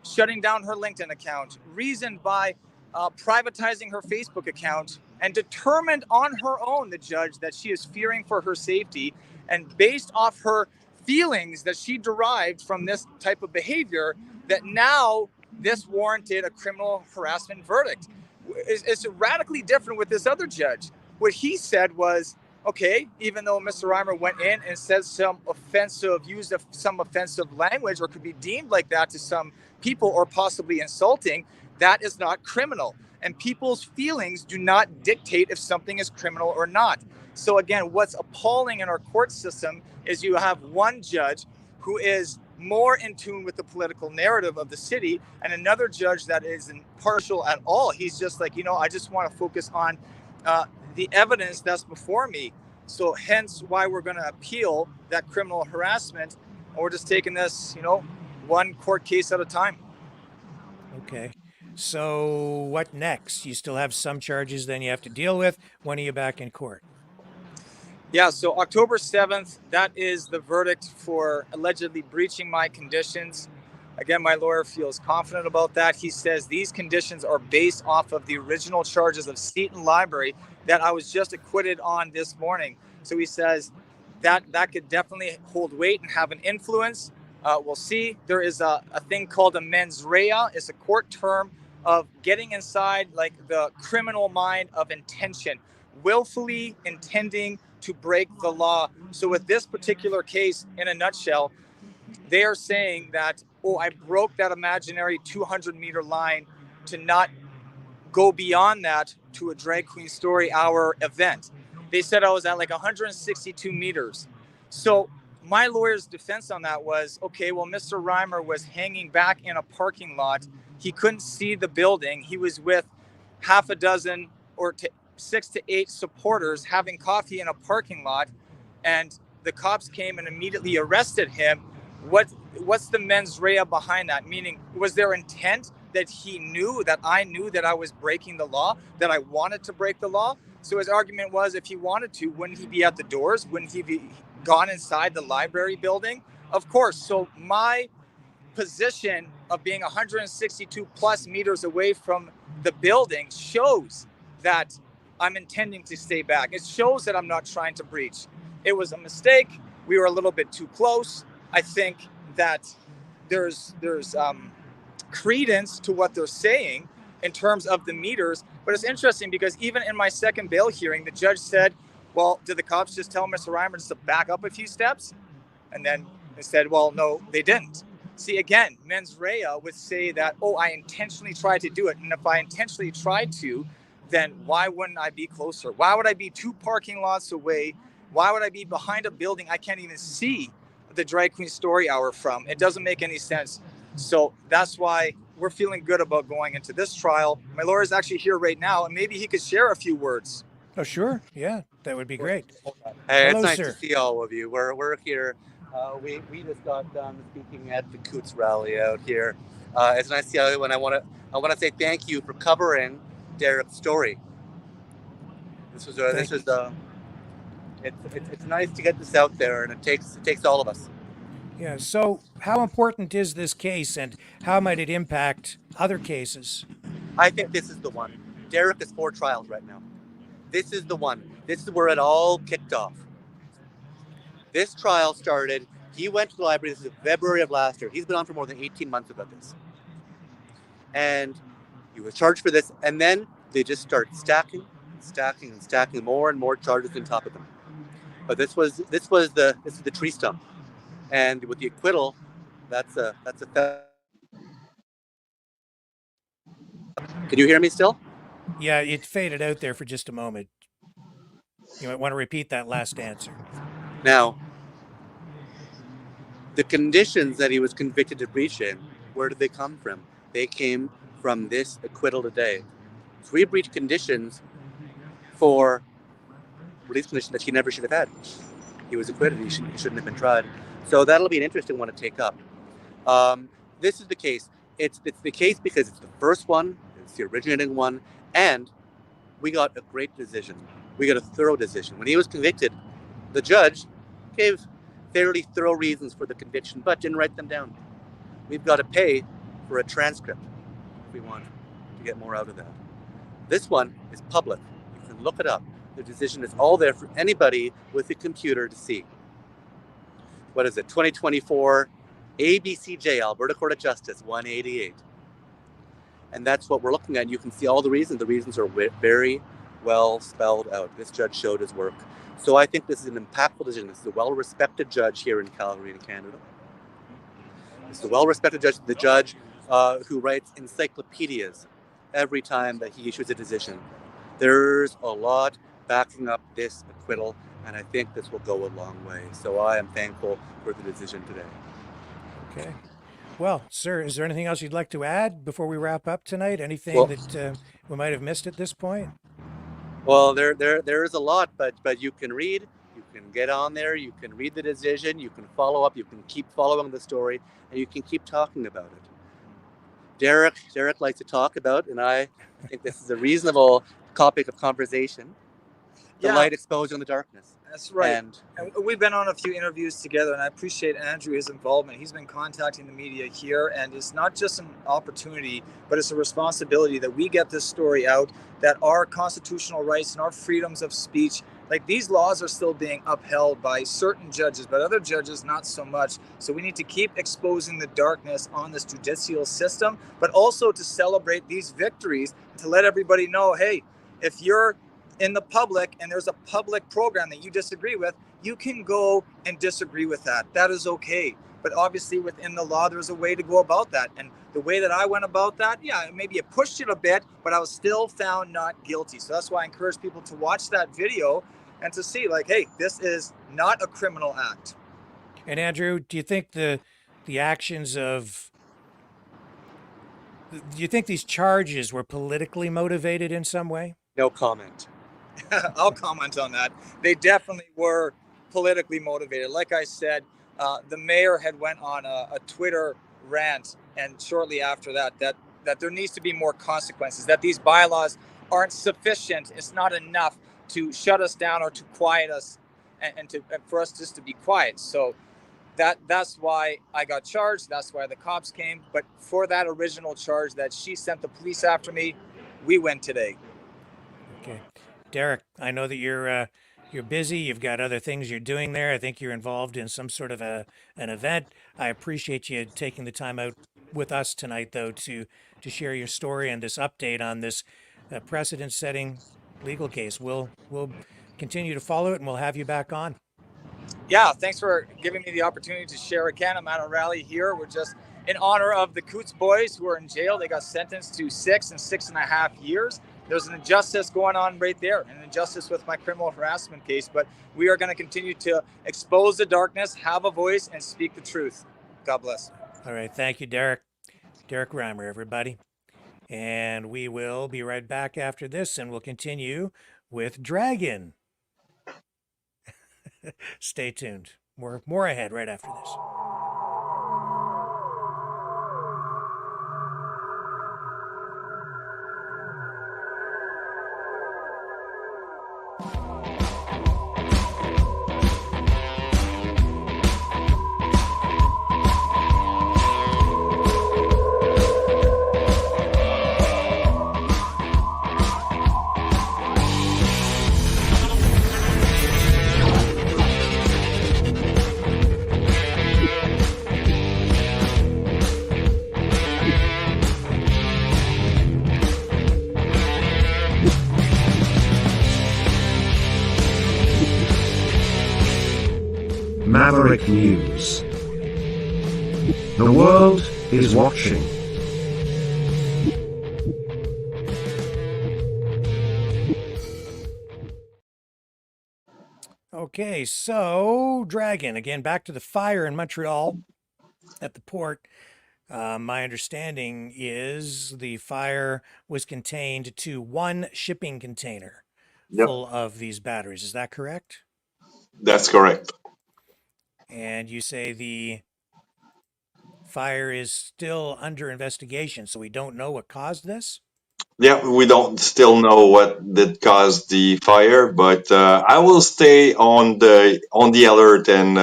shutting down her LinkedIn account, reasoned by privatizing her Facebook account, and determined on her own, the judge, that she is fearing for her safety. And based off her feelings that she derived from this type of behavior, that now this warranted a criminal harassment verdict. It's radically different with this other judge. What he said was, okay, even though Mr. Reimer went in and said used some offensive language, or could be deemed like that to some people, or possibly insulting, that is not criminal. And people's feelings do not dictate if something is criminal or not. So again, what's appalling in our court system is you have one judge who is more in tune with the political narrative of the city, and another judge that isn't partial at all. He's just like, I just want to focus on the evidence that's before me. So hence why we're going to appeal that criminal harassment. And we're just taking this, one court case at a time. Okay. So what next? You still have some charges then you have to deal with. When are you back in court? Yeah, so October 7th, that is the verdict for allegedly breaching my conditions. Again, my lawyer feels confident about that. He says these conditions are based off of the original charges of Seton Library that I was just acquitted on this morning. So he says that could definitely hold weight and have an influence. We'll see. There is a thing called a mens rea. It's a court term of getting inside like the criminal mind of intention, willfully intending to break the law. So with this particular case, in a nutshell, they are saying that, I broke that imaginary 200-meter line to not go beyond that to a drag queen story hour event. They said I was at like 162 meters. So my lawyer's defense on that was, okay, well, Mr. Reimer was hanging back in a parking lot. He couldn't see the building. He was with half a dozen or 6 to 8 supporters having coffee in a parking lot, and the cops came and immediately arrested him. What's the mens rea behind that? Meaning, was there intent that he knew, that I knew that I was breaking the law, that I wanted to break the law? So his argument was, if he wanted to, wouldn't he be at the doors? Wouldn't he be gone inside the library building? Of course. So my position of being 162 plus meters away from the building shows that I'm intending to stay back. It shows that I'm not trying to breach. It was a mistake. We were a little bit too close. I think that there's credence to what they're saying in terms of the meters. But it's interesting because even in my second bail hearing, the judge said, well, did the cops just tell Mr. Reimer just to back up a few steps? And then they said, well, no, they didn't. See, again, mens rea would say that, oh, I intentionally tried to do it. And if I intentionally tried to, then why wouldn't I be closer? Why would I be 2 parking lots away? Why would I be behind a building I can't even see the Drag Queen Story Hour from? It doesn't make any sense. So that's why we're feeling good about going into this trial. My lawyer is actually here right now, and maybe he could share a few words. Oh, sure. Yeah, that would be great. Hey, Hello, it's nice sir. to see all of you. We're here. We just got done speaking at the Coots rally out here. It's nice to see you, and I want to say thank you for covering Derek's story. It's nice to get this out there, and it takes all of us. Yeah. So, how important is this case, and how might it impact other cases? I think this is the one. Derek is 4 trials right now. This is the one. This is where it all kicked off. This trial started. He went to the library. This is February of last year. He's been on for more than 18 months about this. And he was charged for this. And then they just start stacking more and more charges on top of them. But this is the tree stump. And with the acquittal, that's a. Can you hear me still? Yeah, it faded out there for just a moment. You might want to repeat that last answer. Now, the conditions that he was convicted of breaching, where did they come from? They came from this acquittal today. So he breached conditions for release conditions that he never should have had. He was acquitted. He shouldn't have been tried. So that'll be an interesting one to take up. This is the case. It's the case because it's the first one, it's the originating one, and we got a great decision. We got a thorough decision. When he was convicted, the judge gave fairly thorough reasons for the conviction, but didn't write them down. We've got to pay for a transcript if we want to get more out of that. This one is public. You can look it up. The decision is all there for anybody with a computer to see. What is it? 2024 ABCJ, Alberta Court of Justice, 188. And that's what we're looking at. You can see all the reasons. The reasons are very well spelled out. This judge showed his work. So I think this is an impactful decision. This is a well-respected judge here in Calgary in Canada. This is a well-respected judge, the judge who writes encyclopedias every time that he issues a decision. There's a lot backing up this acquittal, and I think this will go a long way. So I am thankful for the decision today. Okay. Well, sir, is there anything else you'd like to add before we wrap up tonight? Anything that we might have missed at this point? Well, there is a lot, but you can read, you can get on there, you can read the decision, you can follow up, you can keep following the story, and you can keep talking about it. Derek likes to talk about, and I think this is a reasonable topic of conversation. The light exposing the darkness. That's right. And we've been on a few interviews together, and I appreciate Andrew, his involvement. He's been contacting the media here, and it's not just an opportunity, but it's a responsibility that we get this story out, that our constitutional rights and our freedoms of speech, like these laws are still being upheld by certain judges, but other judges not so much. So we need to keep exposing the darkness on this judicial system, but also to celebrate these victories, to let everybody know, hey, if you're in the public and there's a public program that you disagree with, you can go and disagree with that. That is okay. But obviously within the law, there's a way to go about that. And the way that I went about that, yeah, maybe it pushed it a bit, but I was still found not guilty. So that's why I encourage people to watch that video and to see like, hey, this is not a criminal act. And Andrew, do you think the actions of, do you think these charges were politically motivated in some way? No comment. I'll comment on that. They definitely were politically motivated. Like I said, the mayor had went on a Twitter rant, and shortly after that there needs to be more consequences, that these bylaws aren't sufficient. It's not enough to shut us down or to quiet us, and for us just to be quiet. So that's why I got charged. That's why the cops came. But for that original charge that she sent the police after me, we win today. Okay. Derek, I know that you're busy. You've got other things you're doing there. I think you're involved in some sort of an event. I appreciate you taking the time out with us tonight, though, to share your story and this update on this precedent-setting legal case. We'll continue to follow it, and we'll have you back on. Yeah, thanks for giving me the opportunity to share again. I'm at a rally here. We're just in honor of the Coots boys who are in jail. They got sentenced to 6 and 6.5 years. There's an injustice going on right there, an injustice with my criminal harassment case. But we are going to continue to expose the darkness, have a voice, and speak the truth. God bless. All right. Thank you, Derek. Derek Reimer, everybody. And we will be right back after this, and we'll continue with Dragon. Stay tuned. More ahead right after this. Maverick News. The world is watching. Okay, so Dragon, again, back to the fire in Montreal at the port. My understanding is the fire was contained to one shipping container full of these batteries. Is that correct? That's correct. And you say the fire is still under investigation, so we don't know what caused this? Yeah, we don't still know what did cause the fire, but I will stay on the alert, and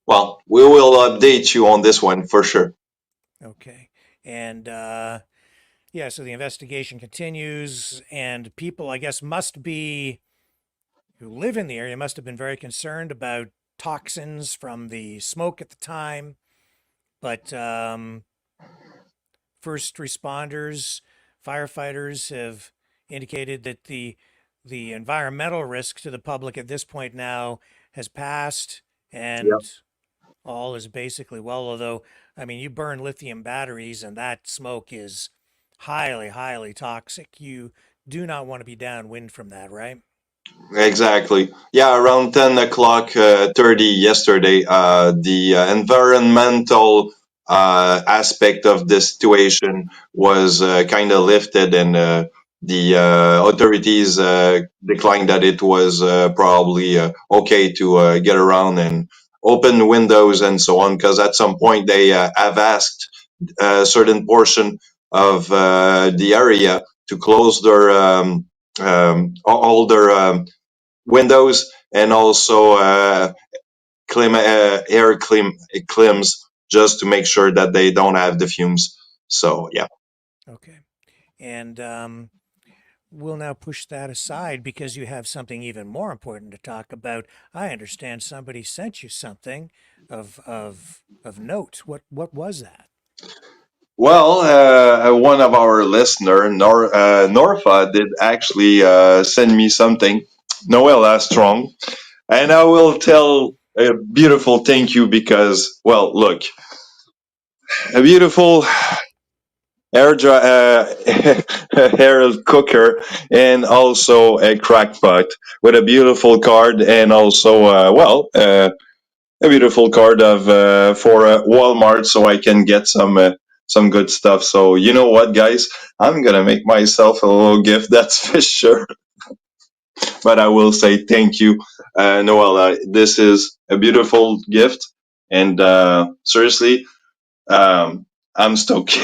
well, we will update you on this one for sure. Okay. And yeah, so the investigation continues, and people, I guess, who live in the area must have been very concerned about toxins from the smoke at the time. But first responders, firefighters have indicated that the environmental risk to the public at this point now has passed, and all is basically well. Although, I mean, you burn lithium batteries, and that smoke is highly, highly toxic. You do not want to be downwind from that, right? Exactly. Yeah, around 10 o'clock 30 yesterday, the environmental aspect of the situation was kind of lifted, and the authorities declined that it was probably okay to get around and open windows and so on, because at some point they have asked a certain portion of the area to close their all their windows, and also air clims, just to make sure that they don't have the fumes. So yeah. Okay. And we'll now push that aside because you have something even more important to talk about. I understand somebody sent you something of note. What was that? Well, one of our listener, Norfa, did actually send me something. Noella Strong, and I will tell a beautiful thank you, because, well, look, a beautiful air cooker, and also a crackpot with a beautiful card, and also a beautiful card of for Walmart, so I can get some good stuff. So you know what, guys, I'm gonna make myself a little gift, that's for sure. But I will say thank you, Noel. This is a beautiful gift, and seriously, I'm stoked.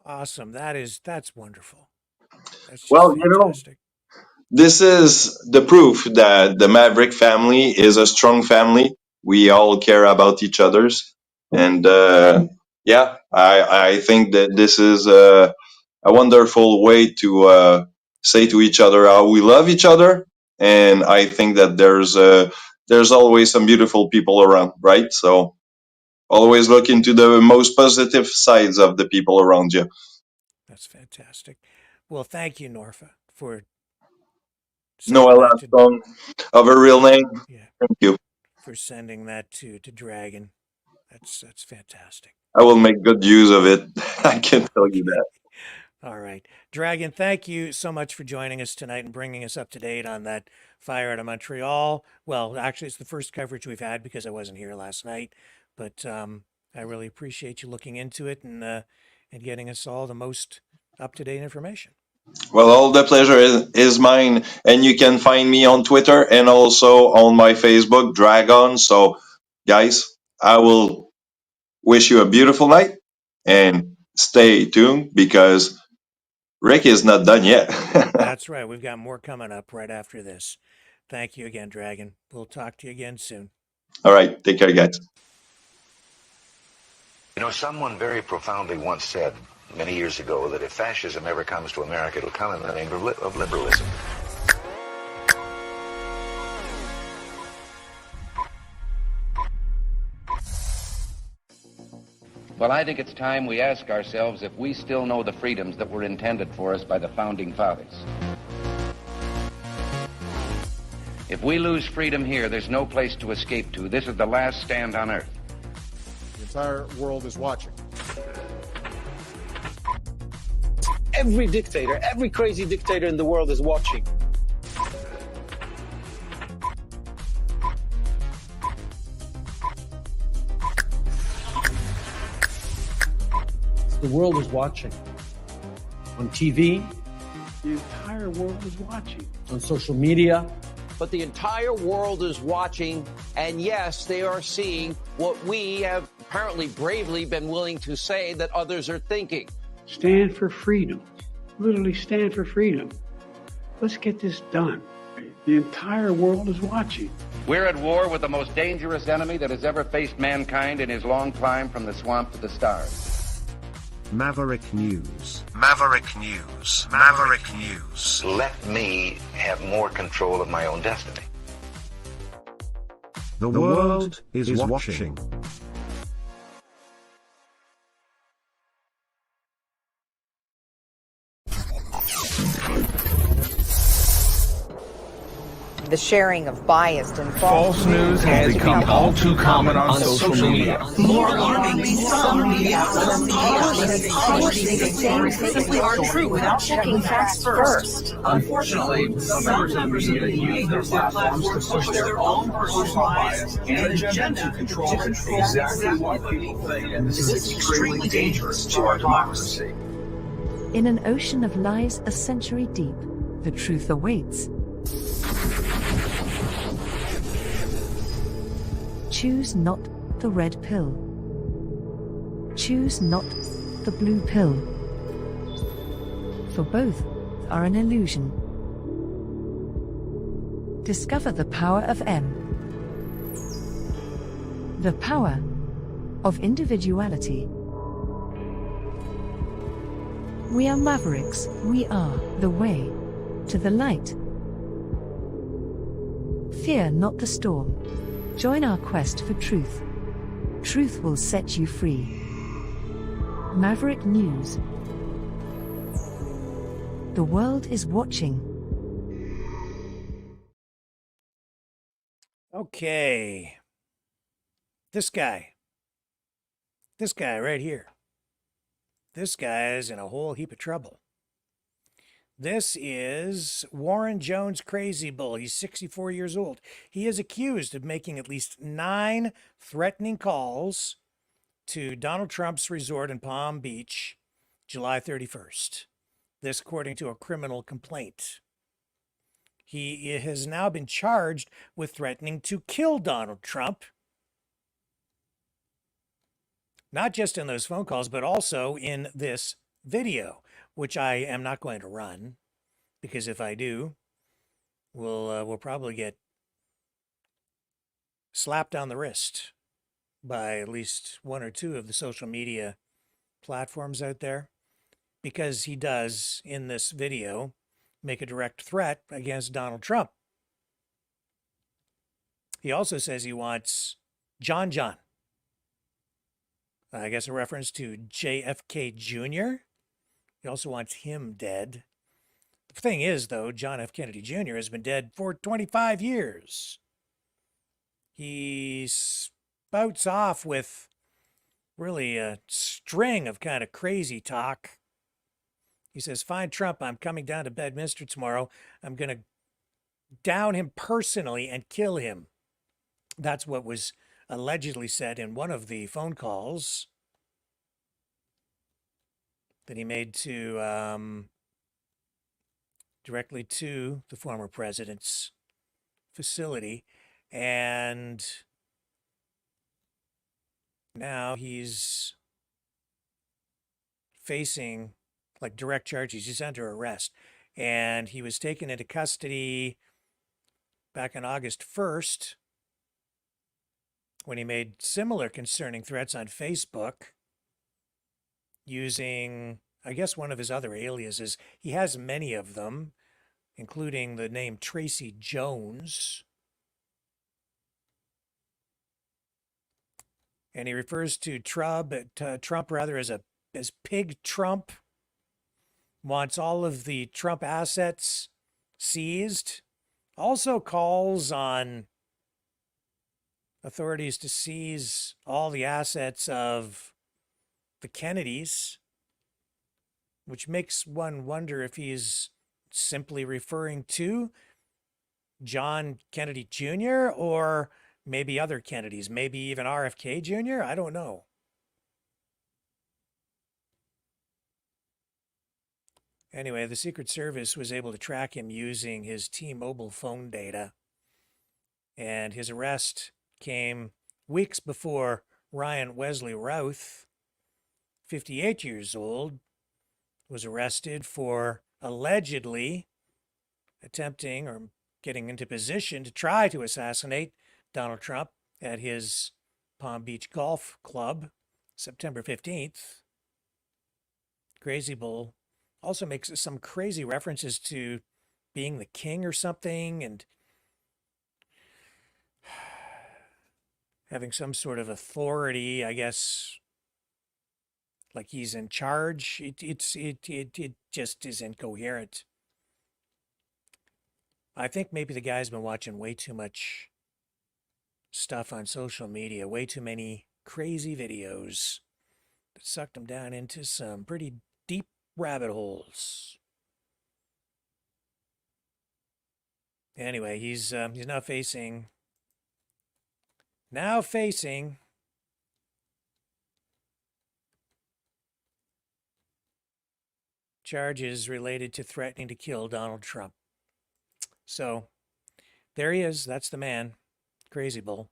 Awesome. That's wonderful. That's just Well, fantastic. this is the proof that the Maverick family is a strong family. We all care about each other's, and yeah, I think that this is a wonderful way to say to each other how we love each other. And I think that there's always some beautiful people around, right? So always look into the most positive sides of the people around you. That's fantastic. Well, thank you, Norfa, for sending Noel that to Aston of a real name. yeah, Thank you. for sending that to Dragon. That's fantastic. I will make good use of it. I can tell you Okay. that. All right. Dragon, thank you so much for joining us tonight and bringing us up to date on that fire out of Montreal. Well, actually, it's the first coverage we've had because I wasn't here last night, but I really appreciate you looking into it and getting us all the most up to date information. Well, all the pleasure is mine. And you can find me on Twitter and also on my Facebook, Dragon. So, guys, I will wish you a beautiful night and stay tuned because Rick is not done yet. That's right. We've got more coming up right after this. Thank you again, Dragon. We'll talk to you again soon. All right. Take care, guys. You know, someone very profoundly once said many years ago that if fascism ever comes to America, it'll come in the name of liberalism. Well, I think it's time we ask ourselves if we still know the freedoms that were intended for us by the Founding Fathers. If we lose freedom here, there's no place to escape to. This is the last stand on Earth. The entire world is watching. Every dictator, every crazy dictator in the world is watching. The world is watching. On TV, the entire world is watching. On social media, But the entire world is watching, and yes, they are seeing what we have apparently bravely been willing to say that others are thinking. Stand for freedom. Literally stand for freedom. Let's get this done. The entire world is watching. We're at war with the most dangerous enemy that has ever faced mankind in his long climb from the swamp to the stars. Maverick News. Maverick News. Maverick News. Let me have more control of my own destiny. The world is watching. The sharing of biased and false news has become all too common on social media. More alarmingly, some media outlets simply aren't true without checking facts first. Unfortunately, some members of the media use their platforms to push their own personal bias and agenda to control exactly what people think, and this is extremely dangerous to our democracy. In an ocean of lies a century deep, the truth awaits. Choose not the red pill. Choose not the blue pill. For both are an illusion. Discover the power of M. The power of individuality. We are mavericks. We are the way to the light. Fear not the storm. Join our quest for truth. Truth will set you free. Maverick News. The world is watching. Okay. This guy right here. This guy is in a whole heap of trouble. This is Warren Jones Crazy Bull. He's 64 years old. He is accused of making at least 9 threatening calls to Donald Trump's resort in Palm Beach, July 31st. This according to a criminal complaint. He has now been charged with threatening to kill Donald Trump. Not just in those phone calls, but also in this video, which I am not going to run, because if I do, we'll probably get slapped on the wrist by at least one or two of the social media platforms out there, because he does, in this video, make a direct threat against Donald Trump. He also says he wants John, I guess a reference to JFK Jr. He also wants him dead. The thing is, though, John F. Kennedy Jr. has been dead for 25 years. He spouts off with really a string of kind of crazy talk. He says, "Find Trump. I'm coming down to Bedminster tomorrow. I'm going to down him personally and kill him." That's what was allegedly said in one of the phone calls that he made to directly to the former president's facility. And now he's facing like direct charges. He's under arrest. And he was taken into custody back on August 1st when he made similar concerning threats on Facebook using, I guess, one of his other aliases. He has many of them, including the name Tracy Jones. And he refers to Trump as Pig Trump. Wants all of the Trump assets seized. Also calls on authorities to seize all the assets of the Kennedys, which makes one wonder if he's simply referring to John Kennedy Jr. or maybe other Kennedys, maybe even RFK Jr. I don't know. Anyway, the Secret Service was able to track him using his T-Mobile phone data, and his arrest came weeks before Ryan Wesley Routh, 58 years old, was arrested for allegedly attempting or getting into position to try to assassinate Donald Trump at his Palm Beach Golf Club, September 15th. Crazy Bull also makes some crazy references to being the king or something and having some sort of authority, I guess, like he's in charge. It just is incoherent. I think maybe the guy's been watching way too much stuff on social media, way too many crazy videos that sucked him down into some pretty deep rabbit holes. Anyway, he's now facing charges related to threatening to kill Donald Trump. So there he is. That's the man, Crazy Bull.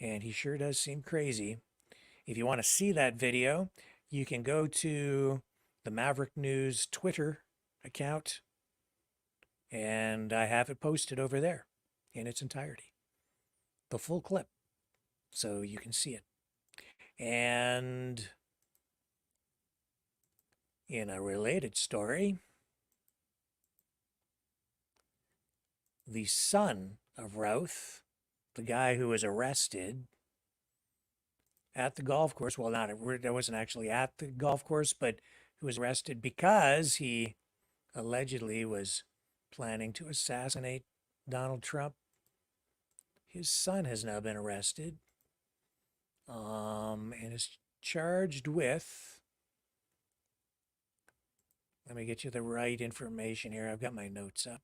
And he sure does seem crazy. If you want to see that video, you can go to the Maverick News Twitter account, and I have it posted over there in its entirety, the full clip, so you can see it. And in a related story, the son of Routh, the guy who was arrested at the golf course, well, that wasn't actually at the golf course, but who was arrested because he allegedly was planning to assassinate Donald Trump. His son has now been arrested and is charged with, let me get you the right information here. I've got my notes up.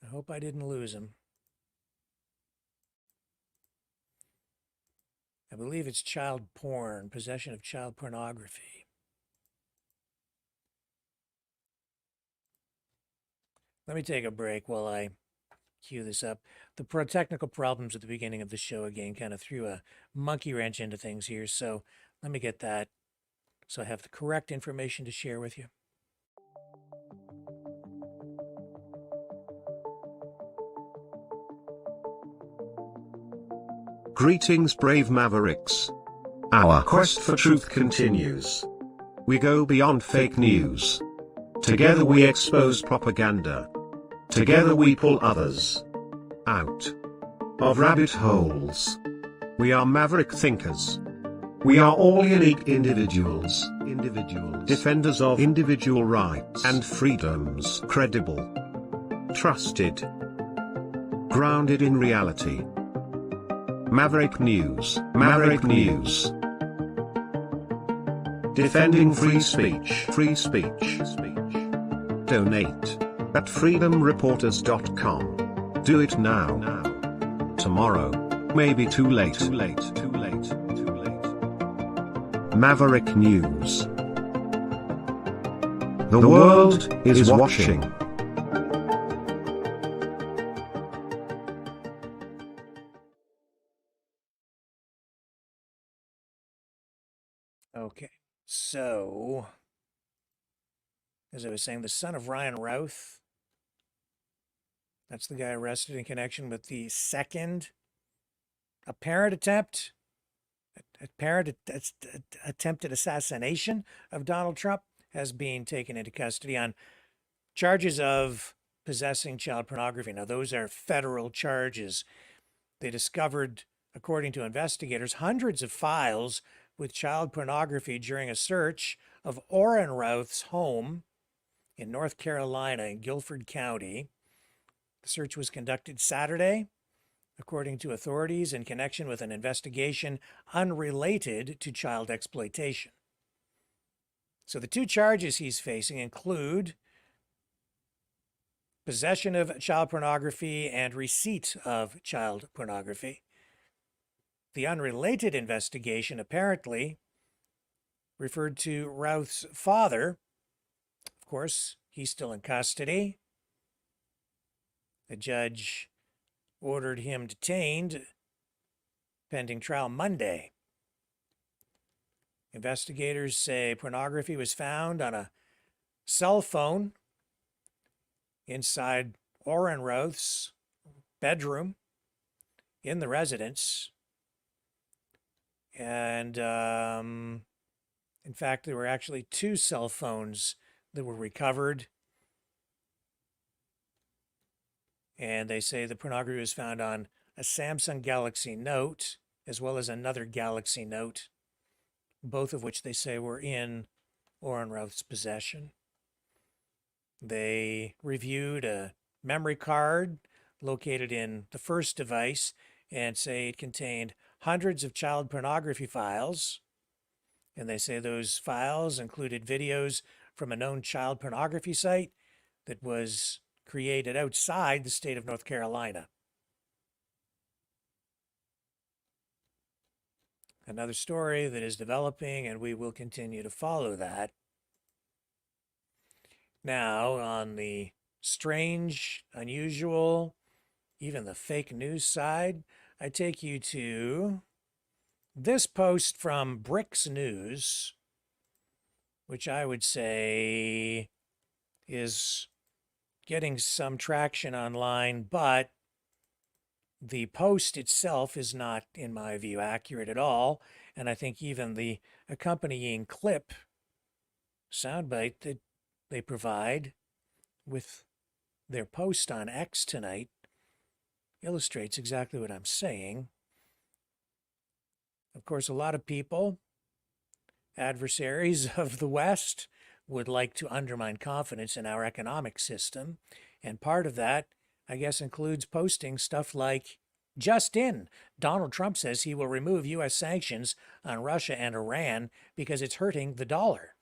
I hope I didn't lose them. I believe it's child porn, possession of child pornography. Let me take a break while I cue this up. The technical problems at the beginning of the show again kind of threw a monkey wrench into things here. So let me get that so I have the correct information to share with you. Greetings, brave Mavericks. Our quest for truth continues. We go beyond fake news. Together we expose propaganda. Together we pull others out of rabbit holes. We are maverick thinkers. We are all unique individuals, defenders of individual rights and freedoms, credible, trusted, grounded in reality. Maverick News, Maverick News. Defending free speech, Donate at freedomreporters.com. Do it now. Tomorrow may be too late. Maverick News. The world is watching. Okay, so as I was saying, the son of Ryan Routh, that's the guy arrested in connection with the second apparent attempted assassination of Donald Trump, has been taken into custody on charges of possessing child pornography. Now, those are federal charges. They discovered, according to investigators, hundreds of files with child pornography during a search of Orrin Routh's home in North Carolina in Guilford County. The search was conducted Saturday, according to authorities, in connection with an investigation unrelated to child exploitation. So the two charges he's facing include possession of child pornography and receipt of child pornography. The unrelated investigation apparently referred to Routh's father. Of course, he's still in custody. The judge ordered him detained pending trial Monday. Investigators say pornography was found on a cell phone inside Orrin Routh's bedroom in the residence. And in fact, there were actually two cell phones that were recovered. And they say the pornography was found on a Samsung Galaxy Note, as well as another Galaxy Note, both of which they say were in Orrin Routh's possession. They reviewed a memory card located in the first device and say it contained hundreds of child pornography files. And they say those files included videos from a known child pornography site that was created outside the state of North Carolina. Another story that is developing, and we will continue to follow that. Now, on the strange, unusual, even the fake news side, I take you to this post from Bricks News, which I would say is getting some traction online, but the post itself is not, in my view, accurate at all. And I think even the accompanying clip, soundbite that they provide with their post on X tonight illustrates exactly what I'm saying. Of course, a lot of people, adversaries of the West, would like to undermine confidence in our economic system. And part of that, I guess, includes posting stuff like, just in, Donald Trump says he will remove U.S. sanctions on Russia and Iran because it's hurting the dollar.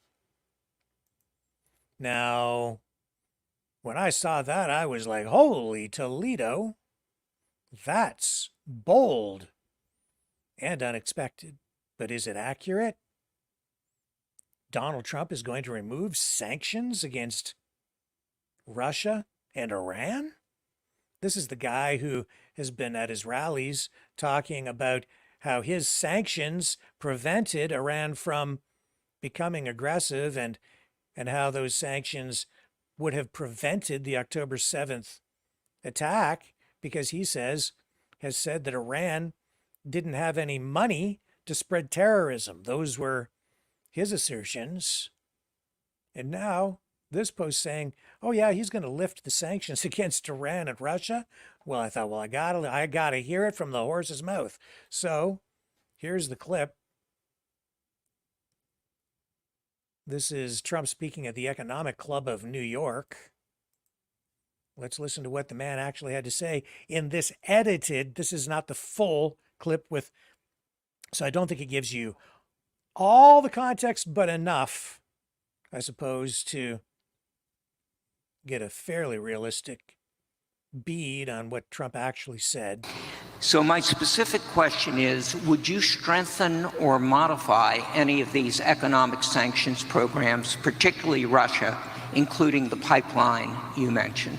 Now, when I saw that, I was like, holy Toledo, that's bold and unexpected. But is it accurate? Donald Trump is going to remove sanctions against Russia and Iran? This is the guy who has been at his rallies talking about how his sanctions prevented Iran from becoming aggressive, and how those sanctions would have prevented the October 7th attack, because he has said that Iran didn't have any money to spread terrorism. Those were his assertions. And now this post saying, oh yeah, he's going to lift the sanctions against Iran and Russia. Well, I thought, well, I gotta hear it from the horse's mouth. So here's the clip. This is Trump speaking at the Economic Club of New York. Let's listen to what the man actually had to say in this edited. This is not the full clip with, so I don't think it gives you all the context, but enough, I suppose, to get a fairly realistic bead on what Trump actually said. So my specific question is, would you strengthen or modify any of these economic sanctions programs, particularly Russia, including the pipeline you mentioned?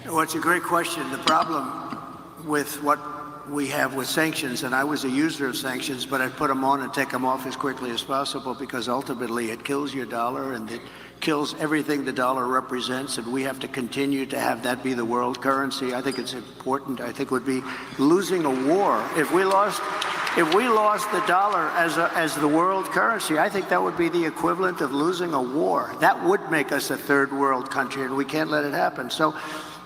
Well, it's a great question. The problem with what we have with sanctions, and I was a user of sanctions, but I'd put them on and take them off as quickly as possible, because ultimately it kills your dollar and it kills everything the dollar represents, and we have to continue to have that be the world currency. I think it's important. I think it would be losing a war if we lost the dollar as the world currency. I think that would be the equivalent of losing a war. That would make us a third world country, and we can't let it happen. So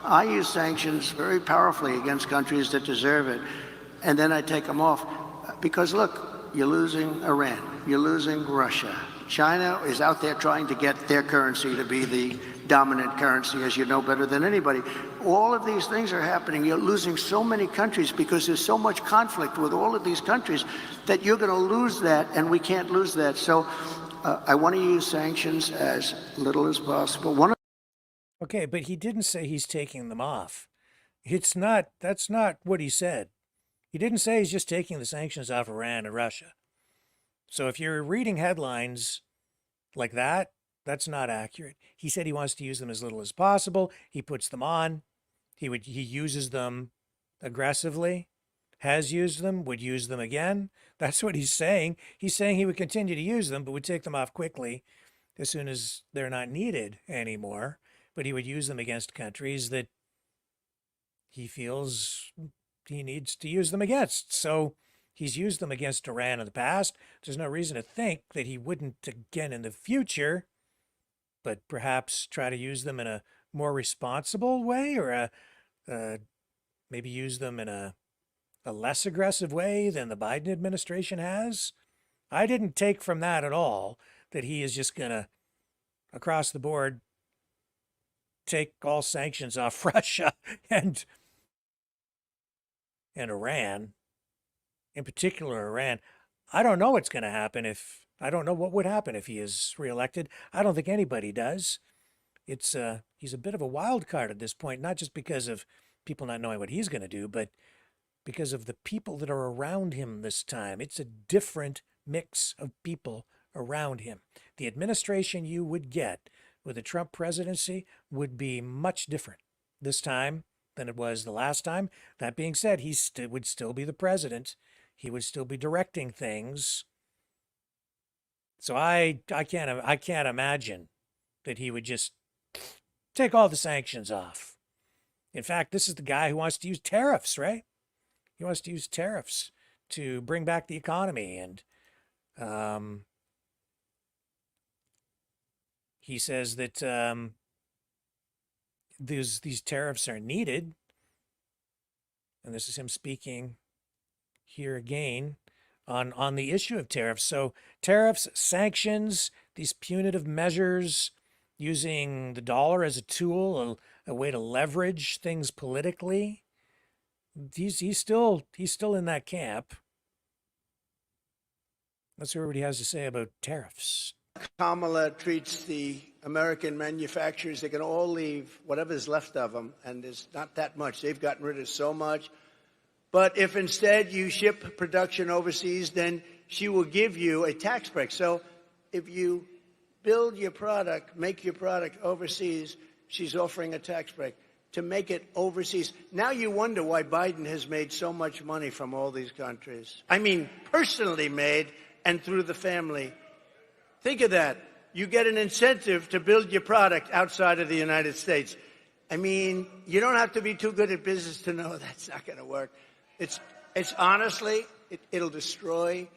I use sanctions very powerfully against countries that deserve it, and then I take them off. Because look, you're losing Iran, you're losing Russia. China is out there trying to get their currency to be the dominant currency, as you know better than anybody. All of these things are happening. You're losing so many countries because there's so much conflict with all of these countries that you're going to lose that, and we can't lose that. So I want to use sanctions as little as possible. Okay, but he didn't say he's taking them off. That's not what he said. He didn't say he's just taking the sanctions off Iran and Russia. So if you're reading headlines like that, that's not accurate. He said he wants to use them as little as possible. He puts them on. He uses them aggressively, has used them, would use them again. That's what he's saying. He's saying he would continue to use them, but would take them off quickly as soon as they're not needed anymore. But he would use them against countries that he feels he needs to use them against. So he's used them against Iran in the past. There's no reason to think that he wouldn't again in the future, but perhaps try to use them in a more responsible way, or maybe use them in a less aggressive way than the Biden administration has. I didn't take from that at all that he is just going to, across the board, take all sanctions off Russia and Iran, in particular Iran. I don't know what's going to happen I don't know what would happen if he is reelected. I don't think anybody does. He's a bit of a wild card at this point, not just because of people not knowing what he's going to do, but because of the people that are around him this time. It's a different mix of people around him. The administration you would get with the Trump presidency would be much different this time than it was the last time. That being said, he would still be the president. He would still be directing things. So I can't imagine that he would just take all the sanctions off. In fact, this is the guy who wants to use tariffs, right? He wants to use tariffs to bring back the economy, and he says that these tariffs are needed, and this is him speaking here again on the issue of tariffs. So tariffs, sanctions, these punitive measures, using the dollar as a tool, a way to leverage things politically. He's still in that camp. Let's hear what he has to say about tariffs. Kamala treats the American manufacturers, they can all leave whatever's left of them, and there's not that much. They've gotten rid of so much. But if instead you ship production overseas, then she will give you a tax break. So if you build your product, make your product overseas, she's offering a tax break to make it overseas. Now you wonder why Biden has made so much money from all these countries. I mean, personally made and through the family. Think of that. You get an incentive to build your product outside of the United States. I mean, you don't have to be too good at business to know that's not going to work. It's honestly, it'll destroy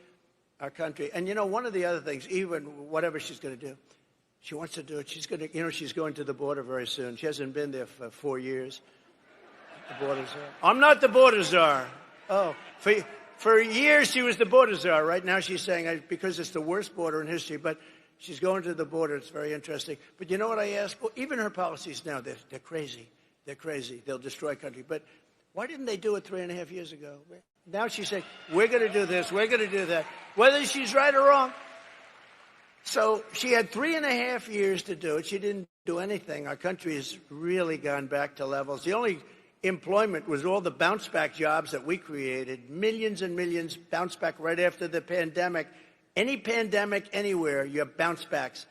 our country. And you know, one of the other things, even whatever she's going to do, she wants to do it. She's going to, she's going to the border very soon. She hasn't been there for 4 years. The border czar. I'm not the border czar. Oh, for years she was the border czar. Right now she's saying because it's the worst border in history, but she's going to the border. It's very interesting. But you know what I ask? Well, even her policies now, they're crazy. They're crazy. They'll destroy country. But why didn't they do it 3.5 years ago? Now she's saying, we're going to do this, we're going to do that. Whether she's right or wrong. So she had 3.5 years to do it. She didn't do anything. Our country has really gone back to levels. The only employment was all the bounce back jobs that we created. Millions and millions bounce back right after the pandemic. Any pandemic anywhere, you have bounce backs.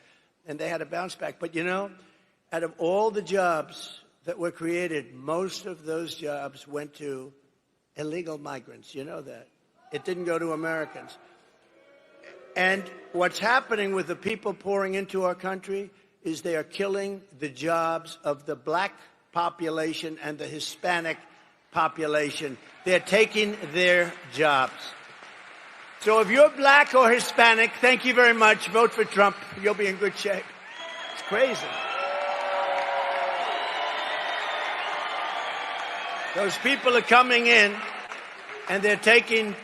And they had a bounce back. But you know, out of all the jobs that were created, most of those jobs went to illegal migrants. You know that. It didn't go to Americans. And what's happening with the people pouring into our country is they are killing the jobs of the black population and the Hispanic population. They're taking their jobs. So if you're black or Hispanic, thank you very much. Vote for Trump. You'll be in good shape. It's crazy. Those people are coming in and they're taking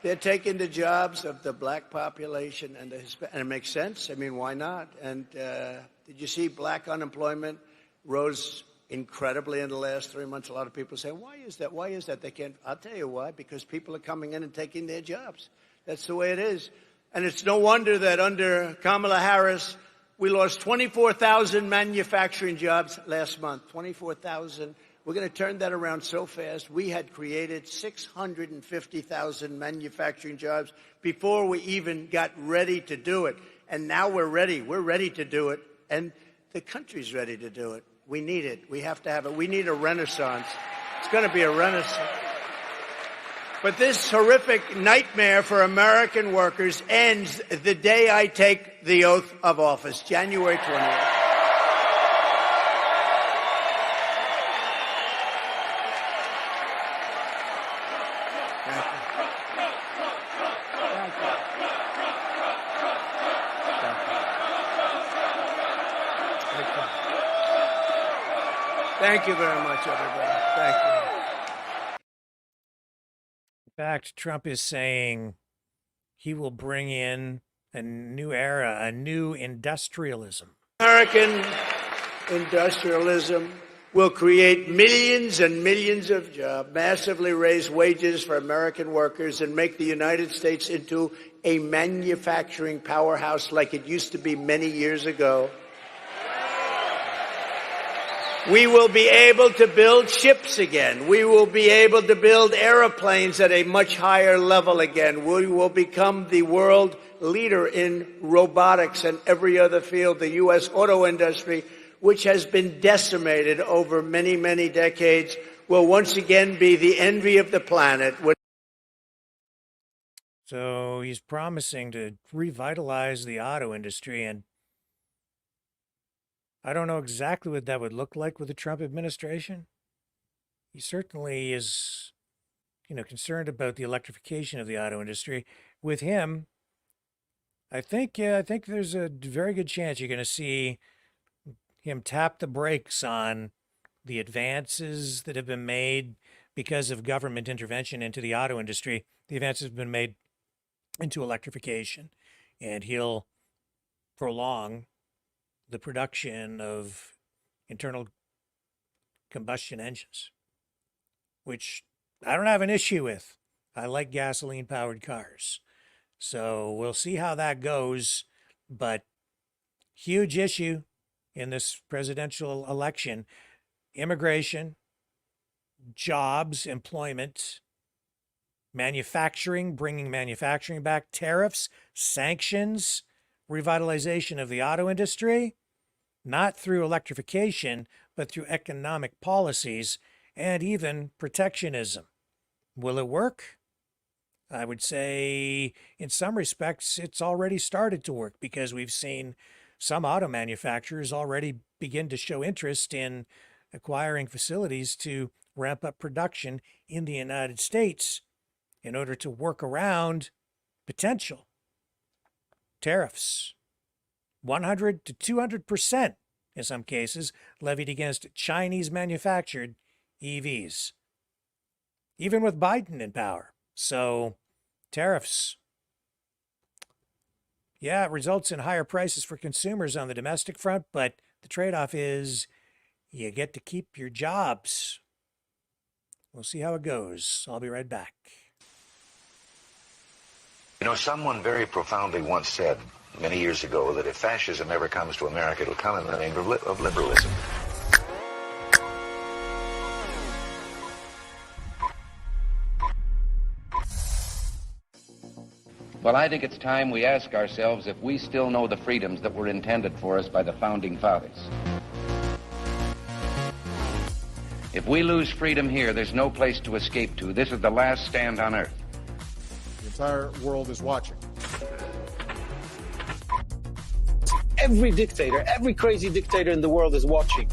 the jobs of the black population and the Hispanic. And it makes sense. I mean, why not? And did you see black unemployment rose incredibly in the last 3 months? A lot of people say, why is that? Why is that? They can't. I'll tell you why. Because people are coming in and taking their jobs. That's the way it is. And it's no wonder that under Kamala Harris, we lost 24,000 manufacturing jobs last month. 24,000. We're going to turn that around so fast. We had created 650,000 manufacturing jobs before we even got ready to do it. And now we're ready. We're ready to do it. And the country's ready to do it. We need it. We have to have it. We need a renaissance. It's going to be a renaissance. But this horrific nightmare for American workers ends the day I take the oath of office, January 20th. Thank you very much, everybody. Thank you. In fact, Trump is saying he will bring in a new era, a new industrialism. American industrialism will create millions and millions of jobs, massively raise wages for American workers, and make the United States into a manufacturing powerhouse like it used to be many years ago. We will be able to build ships again. We will be able to build airplanes at a much higher level again. We will become the world leader in robotics and every other field. The U.S. auto industry, which has been decimated over many, many decades, will once again be the envy of the planet. So he's promising to revitalize the auto industry, and I don't know exactly what that would look like with the Trump administration. He certainly is, concerned about the electrification of the auto industry. With him, I think there's a very good chance you're going to see him tap the brakes on the advances that have been made because of government intervention into the auto industry. The advances have been made into electrification, and he'll prolong the production of internal combustion engines, which I don't have an issue with. I like gasoline-powered cars. So we'll see how that goes, but huge issue in this presidential election: immigration, jobs, employment, manufacturing, bringing manufacturing back, tariffs, sanctions, revitalization of the auto industry. not through electrification, but through economic policies and even protectionism. Will it work? I would say in some respects it's already started to work, because we've seen some auto manufacturers already begin to show interest in acquiring facilities to ramp up production in the United States in order to work around potential tariffs. 100 to 200% in some cases levied against Chinese manufactured EVs, even with Biden in power. So tariffs, yeah, it results in higher prices for consumers on the domestic front, but the trade-off is you get to keep your jobs. We'll see how it goes. I'll be right back. You know, someone very profoundly once said many years ago that if fascism ever comes to America, it'll come in the name of liberalism. Well, I think it's time we ask ourselves if we still know the freedoms that were intended for us by the Founding Fathers. If we lose freedom here, there's no place to escape to. This is the last stand on Earth. The entire world is watching. Every dictator, every crazy dictator in the world is watching.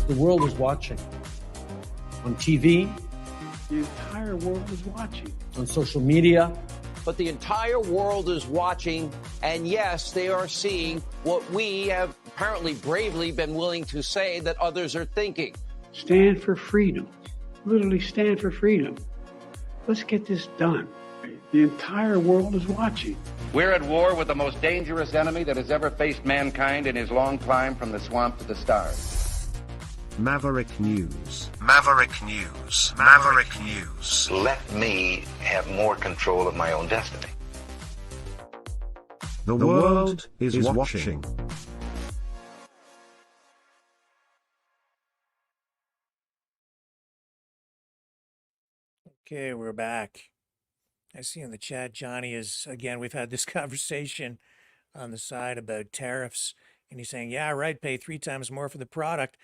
The world is watching. On TV. The entire world is watching. On social media. But the entire world is watching, and yes, they are seeing what we have apparently bravely been willing to say that others are thinking. Stand for freedom. Literally stand for freedom. Let's get this done. The entire world is watching. We're at war with the most dangerous enemy that has ever faced mankind in his long climb from the swamp to the stars. Maverick News. Maverick News. Maverick News. Let me have more control of my own destiny. The world is watching. Okay, we're back. I see in the chat, Johnny is, again, we've had this conversation on the side about tariffs, and he's saying, yeah, right, pay 3 times more for the product.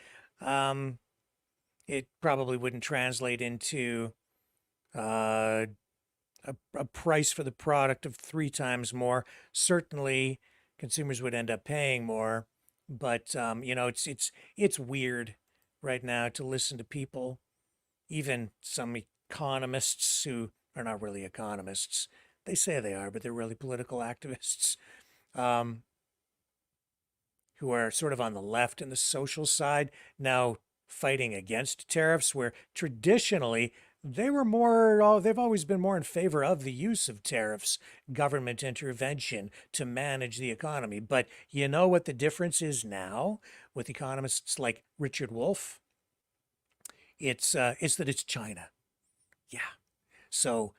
It probably wouldn't translate into a price for the product of 3 times more. Certainly, consumers would end up paying more, but you know, it's weird right now to listen to people, even some economists who are not really economists. They say they are, but they're really political activists, who are sort of on the left and the social side, now fighting against tariffs, where traditionally they've always been more in favor of the use of tariffs, government intervention to manage the economy. But you know what the difference is now with economists like Richard Wolff? It's that it's China. Yeah. So,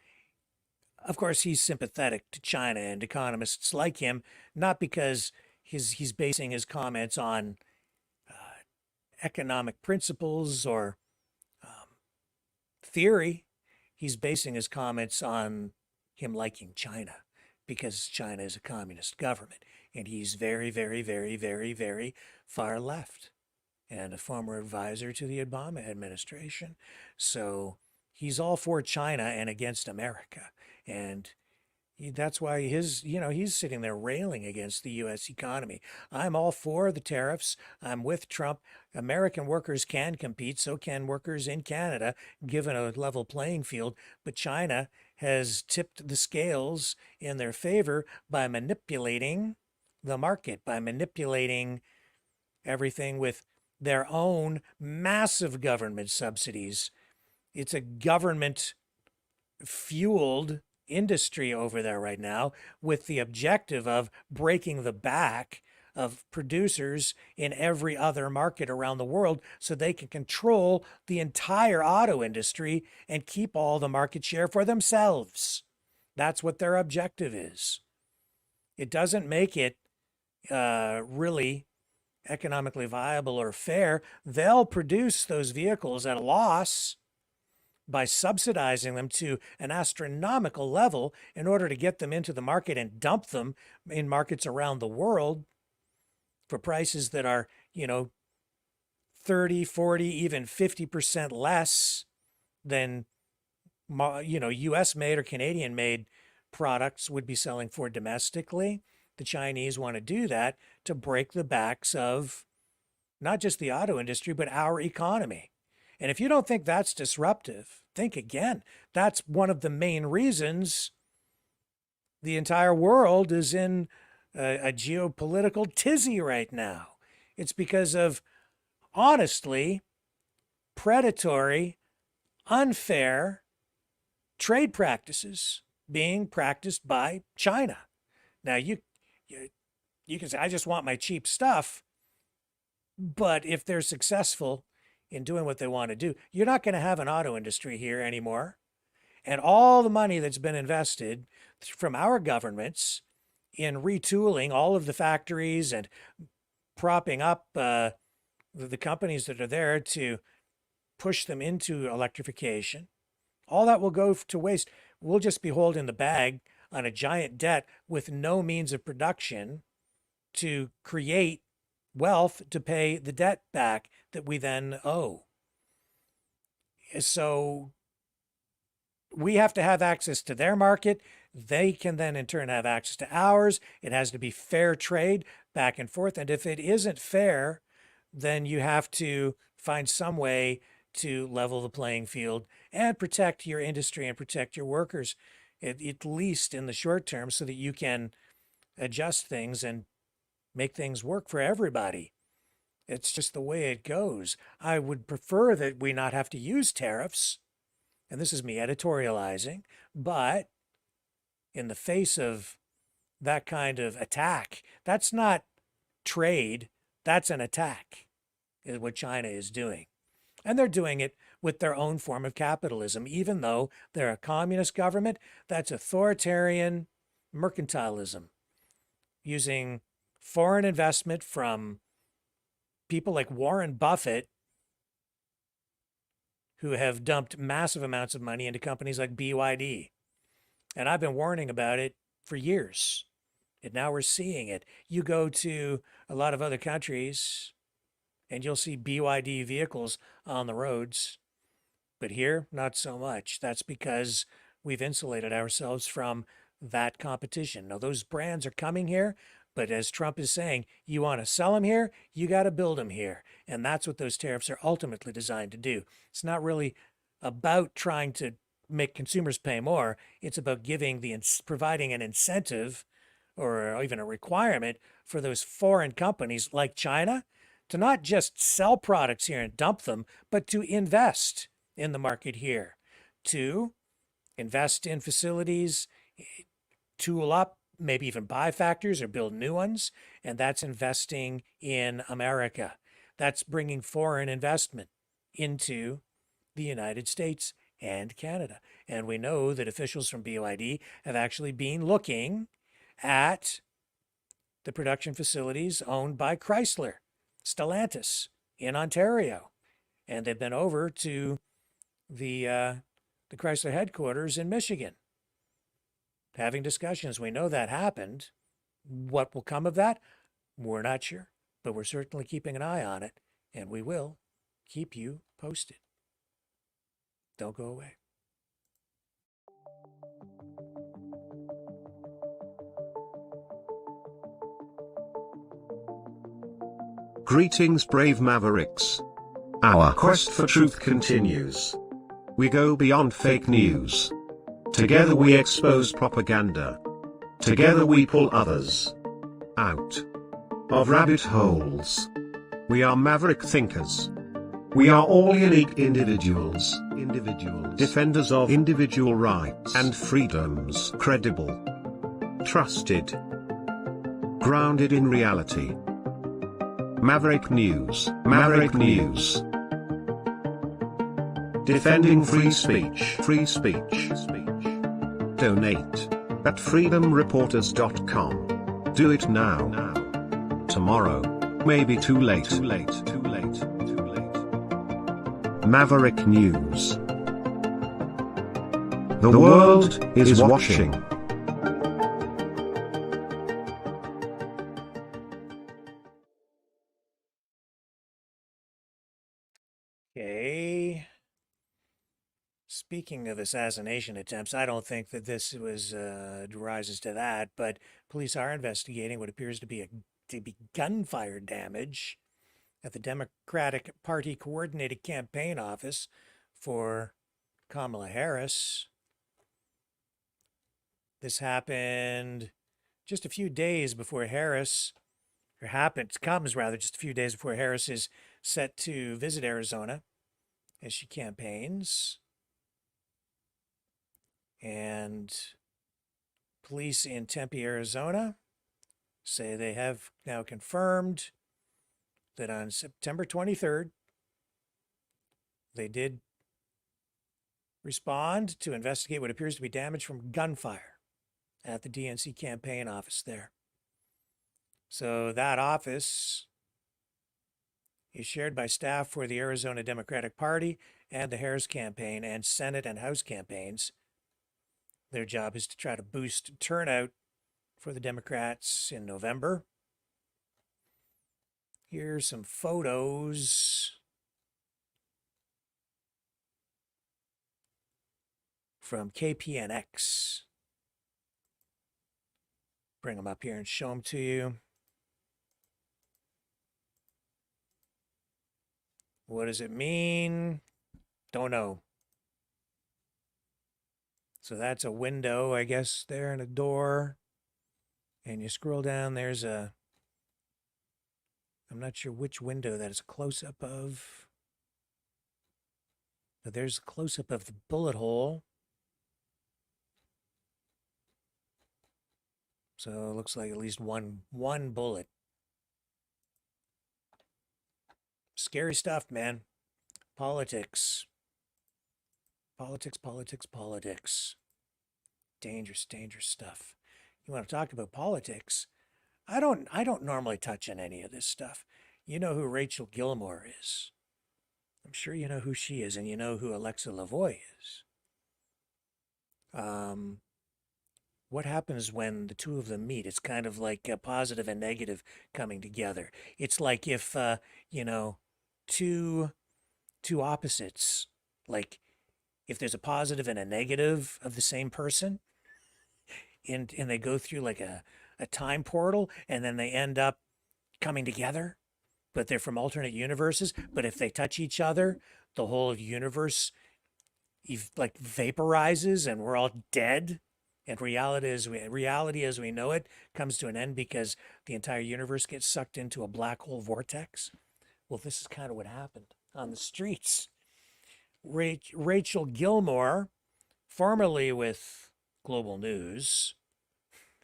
of course, he's sympathetic to China and economists like him, not because he's basing his comments on economic principles or theory. He's basing his comments on him liking China, because China is a communist government, and he's very, very, very, very, very far left and a former advisor to the Obama administration. So he's all for China and against America. And that's why he's sitting there railing against the U.S. economy. I'm all for the tariffs. I'm with Trump. American workers can compete. So can workers in Canada, given a level playing field. But China has tipped the scales in their favor by manipulating the market, by manipulating everything with their own massive government subsidies. It's a government-fueled industry over there right now, with the objective of breaking the back of producers in every other market around the world, so they can control the entire auto industry and keep all the market share for themselves. That's what their objective is. It doesn't make it really economically viable or fair. They'll produce those vehicles at a loss, by subsidizing them to an astronomical level in order to get them into the market and dump them in markets around the world for prices that are, 30, 40, even 50% less than, US made or Canadian made products would be selling for domestically. The Chinese want to do that to break the backs of not just the auto industry, but our economy. And if you don't think that's disruptive, think again. That's one of the main reasons the entire world is in a geopolitical tizzy right now. It's because of, honestly, predatory, unfair trade practices being practiced by China. Now, you can say, I just want my cheap stuff. But if they're successful in doing what they want to do, you're not going to have an auto industry here anymore. And all the money that's been invested from our governments in retooling all of the factories and propping up the companies that are there to push them into electrification, all that will go to waste. We'll just be holding the bag on a giant debt with no means of production to create wealth to pay the debt back that we then owe. So we have to have access to their market. They can then in turn have access to ours. It has to be fair trade back and forth. And if it isn't fair, then you have to find some way to level the playing field and protect your industry and protect your workers, at least in the short term, so that you can adjust things and make things work for everybody. It's just the way it goes. I would prefer that we not have to use tariffs, and this is me editorializing, but in the face of that kind of attack, that's not trade, that's an attack, is what China is doing. And they're doing it with their own form of capitalism, even though they're a communist government. That's authoritarian mercantilism, using foreign investment from people like Warren Buffett, who have dumped massive amounts of money into companies like BYD. And I've been warning about it for years. And now we're seeing it. You go to a lot of other countries and you'll see BYD vehicles on the roads. But here, not so much. That's because we've insulated ourselves from that competition. Now, those brands are coming here, but as Trump is saying, you want to sell them here, you got to build them here. And that's what those tariffs are ultimately designed to do. It's not really about trying to make consumers pay more. It's about providing an incentive or even a requirement for those foreign companies like China to not just sell products here and dump them, but to invest in the market here, to invest in facilities, tool up, maybe even buy factories or build new ones. And that's investing in America. That's bringing foreign investment into the United States and Canada. And we know that officials from BYD have actually been looking at the production facilities owned by Chrysler, Stellantis in Ontario. And they've been over to the Chrysler headquarters in Michigan, having discussions. We know that happened. What will come of that? We're not sure, but we're certainly keeping an eye on it, and we will keep you posted. Don't go away. Greetings, brave Mavericks. Our quest for truth continues. We go beyond fake news. Together we expose propaganda. Together we pull others out of rabbit holes. We are maverick thinkers. We are all unique individuals. Defenders of individual rights and freedoms. Credible. Trusted. Grounded in reality. Maverick News. Maverick News. Defending free speech. Free speech. Donate at freedomreporters.com. Do it now. Tomorrow may be too late. Maverick News. The world is watching. Okay. Speaking of assassination attempts, I don't think that this was rises to that, but police are investigating what appears to be gunfire damage at the Democratic Party coordinated campaign office for Kamala Harris. This happened just a few days before Harris, or comes rather just a few days before Harris is set to visit Arizona as she campaigns. And police in Tempe, Arizona say they have now confirmed that on September 23rd, they did respond to investigate what appears to be damage from gunfire at the DNC campaign office there. So that office is shared by staff for the Arizona Democratic Party and the Harris campaign and Senate and House campaigns. Their job is to try to boost turnout for the Democrats in November. Here's some photos from KPNX. Bring them up here and show them to you. What does it mean? Don't know. So that's a window, I guess, there and a door. And you scroll down, there's I'm not sure which window that is a close-up of. But there's a close-up of the bullet hole. So it looks like at least one bullet. Scary stuff, man. Politics. Politics. Dangerous stuff. You want to talk about politics? I don't normally touch on any of this stuff. You know who Rachel Gilmore is. I'm sure you know who she is, and you know who Alexa Lavoie is. What happens when the two of them meet? It's kind of like a positive and negative coming together. It's like if, two opposites, like if there's a positive and a negative of the same person, and they go through like a time portal, and then they end up coming together, but they're from alternate universes. But if they touch each other, the whole universe like vaporizes, and we're all dead. And reality as we know it comes to an end because the entire universe gets sucked into a black hole vortex. Well, this is kind of what happened on the streets. Rachel Gilmore, formerly with Global News,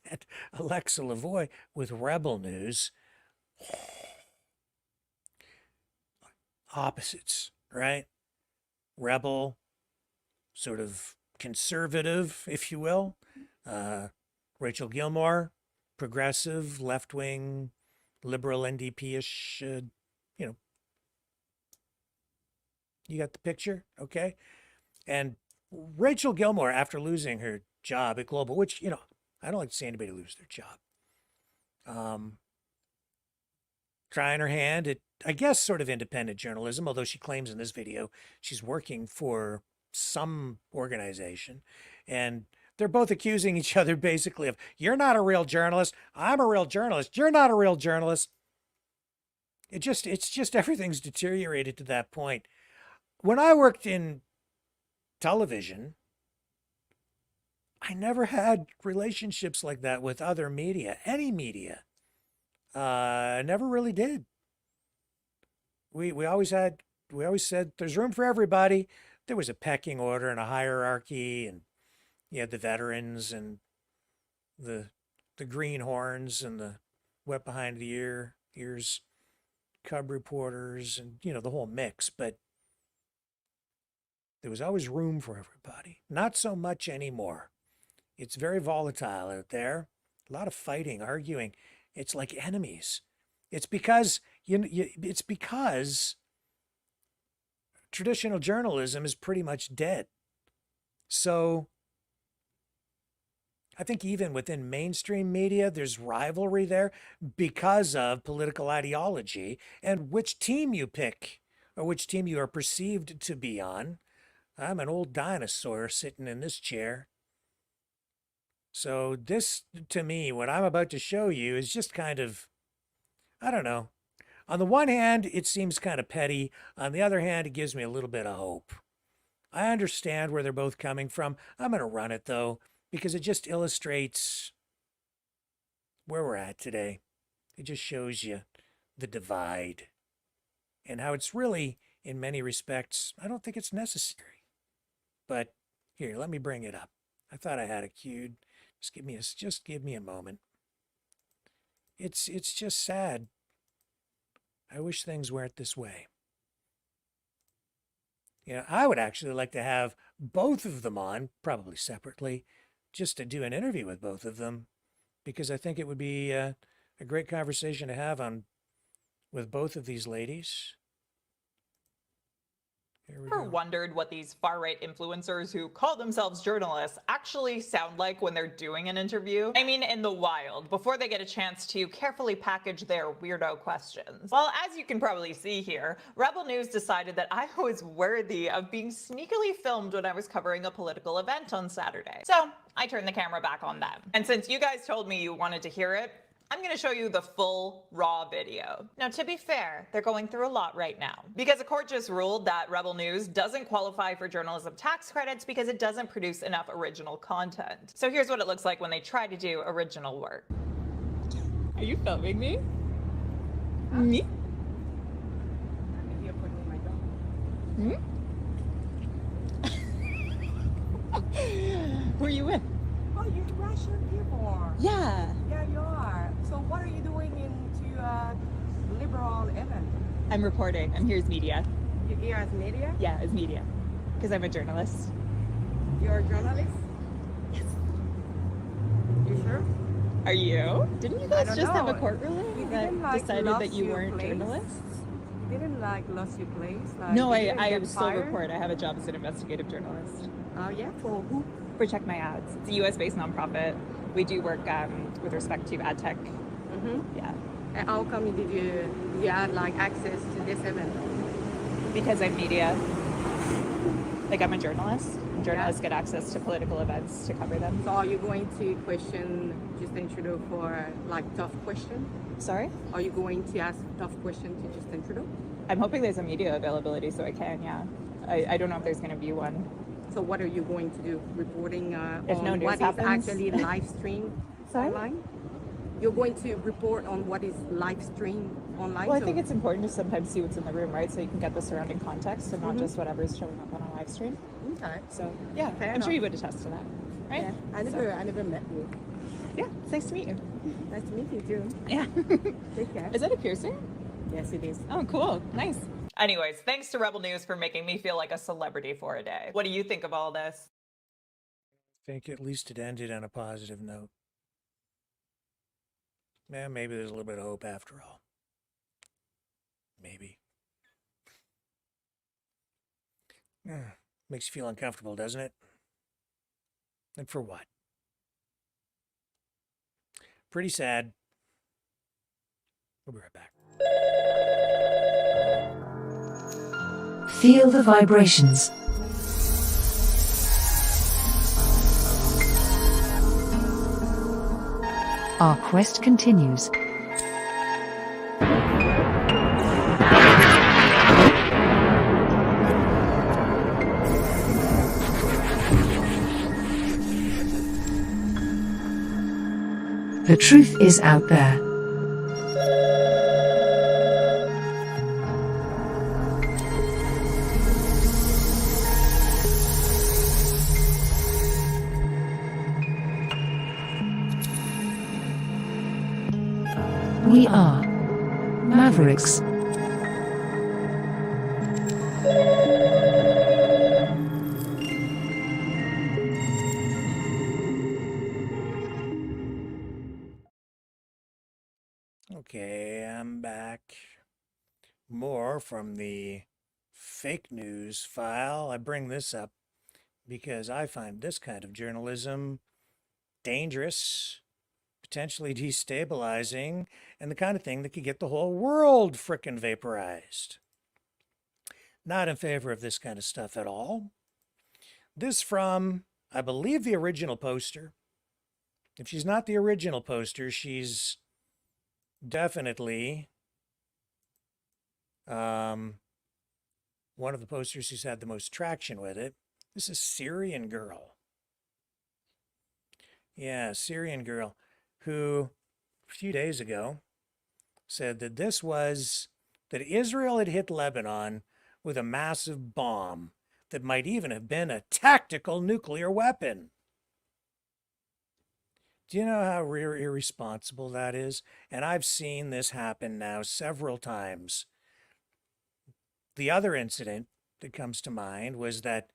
and Alexa Lavoie with Rebel News. Opposites, right? Rebel, sort of conservative, if you will. Rachel Gilmore, progressive, left-wing, liberal, NDP-ish, you got the picture, okay? And Rachel Gilmore, after losing her job at Global, which, I don't like to see anybody lose their job. Trying her hand at, I guess, sort of independent journalism, although she claims in this video she's working for some organization. And they're both accusing each other basically of, you're not a real journalist, I'm a real journalist, you're not a real journalist. It's just everything's deteriorated to that point. When I worked in television, I never had relationships like that with other media, any media. Never really did. We always said there's room for everybody. There was a pecking order and a hierarchy, and you had the veterans and the greenhorns and the wet behind the ears cub reporters, and the whole mix. But there was always room for everybody. Not so much anymore. It's very volatile out there. A lot of fighting, arguing. It's like enemies. It's because it's because traditional journalism is pretty much dead. So I think even within mainstream media, there's rivalry there because of political ideology and which team you pick or which team you are perceived to be on. I'm an old dinosaur sitting in this chair. So this, to me, what I'm about to show you is just kind of, I don't know. On the one hand, it seems kind of petty. On the other hand, it gives me a little bit of hope. I understand where they're both coming from. I'm going to run it, though, because it just illustrates where we're at today. It just shows you the divide and how it's really, in many respects, I don't think it's necessary. But here, let me bring it up. I thought I had it queued. Just give me a moment. It's just sad. I wish things weren't this way. You know, I would actually like to have both of them on, probably separately, just to do an interview with both of them, because I think it would be a great conversation to have with both of these ladies. Ever wondered what these far-right influencers who call themselves journalists actually sound like when they're doing an interview? I mean, in the wild, before they get a chance to carefully package their weirdo questions. Well, as you can probably see here, Rebel News decided that I was worthy of being sneakily filmed when I was covering a political event on Saturday. So I turned the camera back on them. And since you guys told me you wanted to hear it, I'm going to show you the full, raw video. Now, to be fair, they're going through a lot right now, because a court just ruled that Rebel News doesn't qualify for journalism tax credits because it doesn't produce enough original content. So here's what it looks like when they try to do original work. Are you filming me? Me? Hmm? Who are you with? Oh, you're Russian people. Yeah. Yeah, you are. So what are you doing into a liberal event? I'm reporting. I'm here as media. You're here as media? Yeah, as media. Because I'm a journalist. You're a journalist? Yes. You sure? Are you? Didn't you guys just have a court You ruling didn't, that decided that you your weren't place? journalists? You didn't lose your place? No, you didn't I get still fired? report. I have a job as an investigative journalist. Oh, yeah? For who? For Check My Ads. It's a US-based nonprofit. We do work with respect to ad tech. Mm-hmm. Yeah. And how come you had like access to this event? Because I'm media. Like, I'm a journalist. And journalists get access to political events to cover them. So are you going to question Justin Trudeau for like tough question? Sorry? Are you going to ask tough question to Justin Trudeau? I'm hoping there's a media availability so I can, yeah. I don't know if there's going to be one. So what are you going to do? Reporting If on no news what happens. is actually live streamed online? You're going to report on what is live streamed online? Well, I think it's important to sometimes see what's in the room, right? So you can get the surrounding context and not Mhm. just whatever's showing up on a live stream. Okay. So, yeah, Fair I'm enough. sure you would attest to that, right? Yeah. I never met you. Yeah, it's nice to meet you. Nice to meet you too. Yeah. Take care. Is that a piercing? Yes, it is. Oh, cool. Nice. Anyways, thanks to Rebel News for making me feel like a celebrity for a day. What do you think of all this? I think at least it ended on a positive note. Yeah, maybe there's a little bit of hope after all. Maybe. Makes you feel uncomfortable, doesn't it? And for what? Pretty sad. We'll be right back. Feel the vibrations. Our quest continues. The truth is out there. We are Mavericks. Okay, I'm back. More from the fake news file. I bring this up because I find this kind of journalism dangerous, potentially destabilizing, and the kind of thing that could get the whole world frickin' vaporized. Not in favor of this kind of stuff at all. This from, I believe, the original poster. If she's not the original poster, she's definitely one of the posters who's had the most traction with it. This is Syrian Girl. Yeah, Syrian Girl, who a few days ago said that that Israel had hit Lebanon with a massive bomb that might even have been a tactical nuclear weapon. Do you know how irresponsible that is? And I've seen this happen now several times. The other incident that comes to mind was that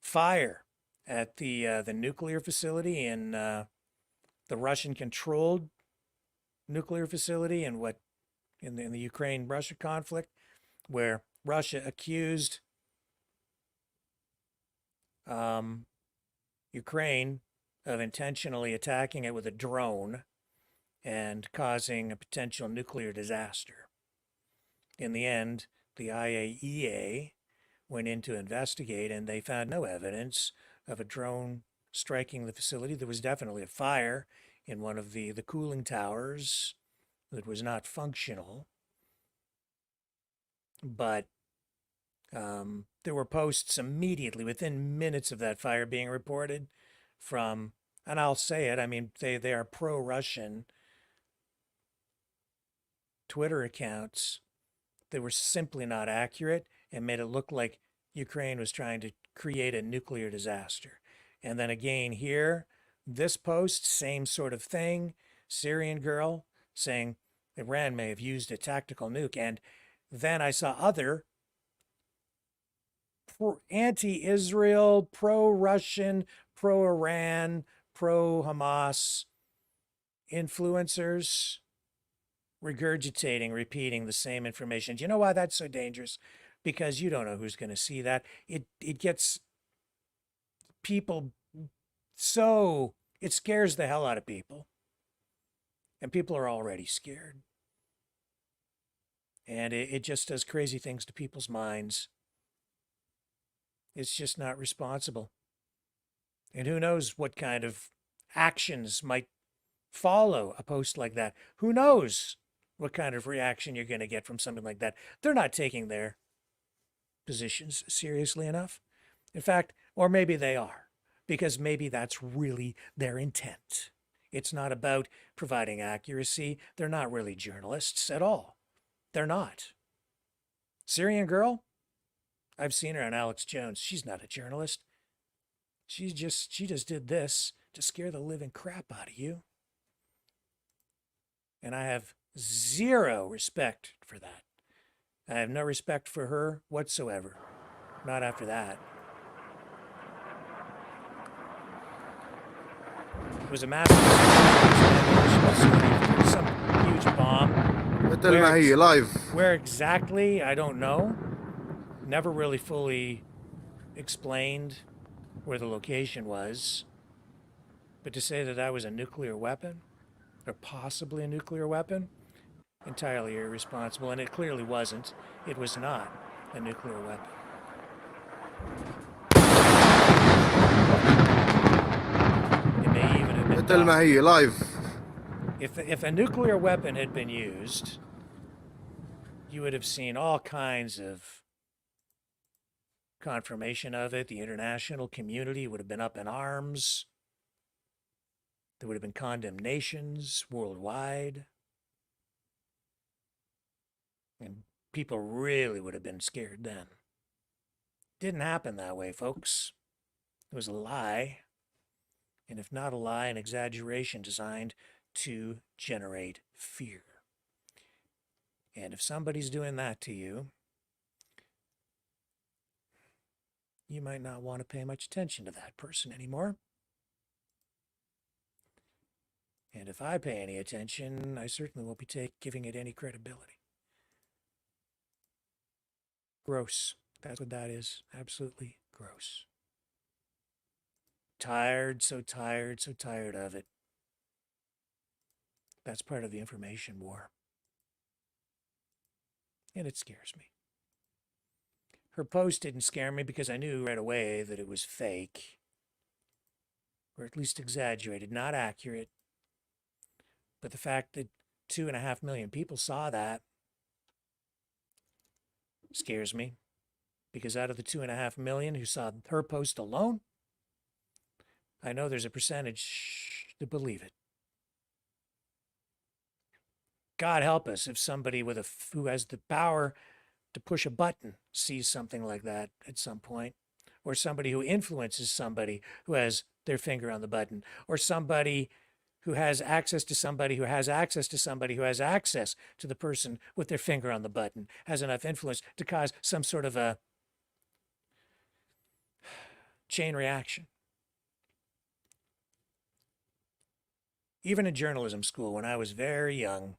fire at the nuclear facility in the Russian-controlled nuclear facility in the Ukraine-Russia conflict, where Russia accused Ukraine of intentionally attacking it with a drone and causing a potential nuclear disaster. In the end, the IAEA went in to investigate, and they found no evidence of a drone striking the facility. There was definitely a fire in one of the cooling towers that was not functional. But there were posts immediately, within minutes of that fire being reported, from, and I'll say it, I mean, they are pro-Russian Twitter accounts that were simply not accurate and made it look like Ukraine was trying to create a nuclear disaster. And then again here, this post, same sort of thing, Syrian Girl saying Iran may have used a tactical nuke. And then I saw other anti-Israel, pro-Russian, pro-Iran, pro-Hamas influencers regurgitating, repeating the same information. Do you know why that's so dangerous? Because you don't know who's going to see that. It gets people so, it scares the hell out of people. And people are already scared. And it just does crazy things to people's minds. It's just not responsible. And who knows what kind of actions might follow a post like that. Who knows what kind of reaction you're going to get from something like that. They're not taking their positions seriously enough. In fact, or maybe they are, because maybe that's really their intent. It's not about providing accuracy. They're not really journalists at all. They're not. Syrian Girl, I've seen her on Alex Jones. She's not a journalist. She just did this to scare the living crap out of you. And I have zero respect for that. I have no respect for her whatsoever. Not after that. It was a massive some huge bomb. Where exactly, I don't know. Never really fully explained where the location was. But to say that that was a nuclear weapon, or possibly a nuclear weapon, entirely irresponsible, and it clearly wasn't. It was not a nuclear weapon. It may even have been if a nuclear weapon had been used, you would have seen all kinds of confirmation of it. The international community would have been up in arms. There would have been condemnations worldwide. And people really would have been scared then. Didn't happen that way, folks. It was a lie. And if not a lie, an exaggeration designed to generate fear. And if somebody's doing that to you, you might not want to pay much attention to that person anymore. And if I pay any attention, I certainly won't be giving it any credibility. Gross. That's what that is. Absolutely gross. tired, so tired, so tired of it. That's part of the information war. And it scares me. Her post didn't scare me because I knew right away that it was fake. Or at least exaggerated, not accurate. But the fact that 2.5 million people saw that scares me. Because out of the 2.5 million who saw her post alone, I know there's a percentage that believe it. God help us if somebody who has the power to push a button sees something like that at some point, or somebody who influences somebody who has their finger on the button, or somebody who has access to somebody who has access to somebody who has access to the person with their finger on the button, has enough influence to cause some sort of a chain reaction. Even in journalism school, when I was very young,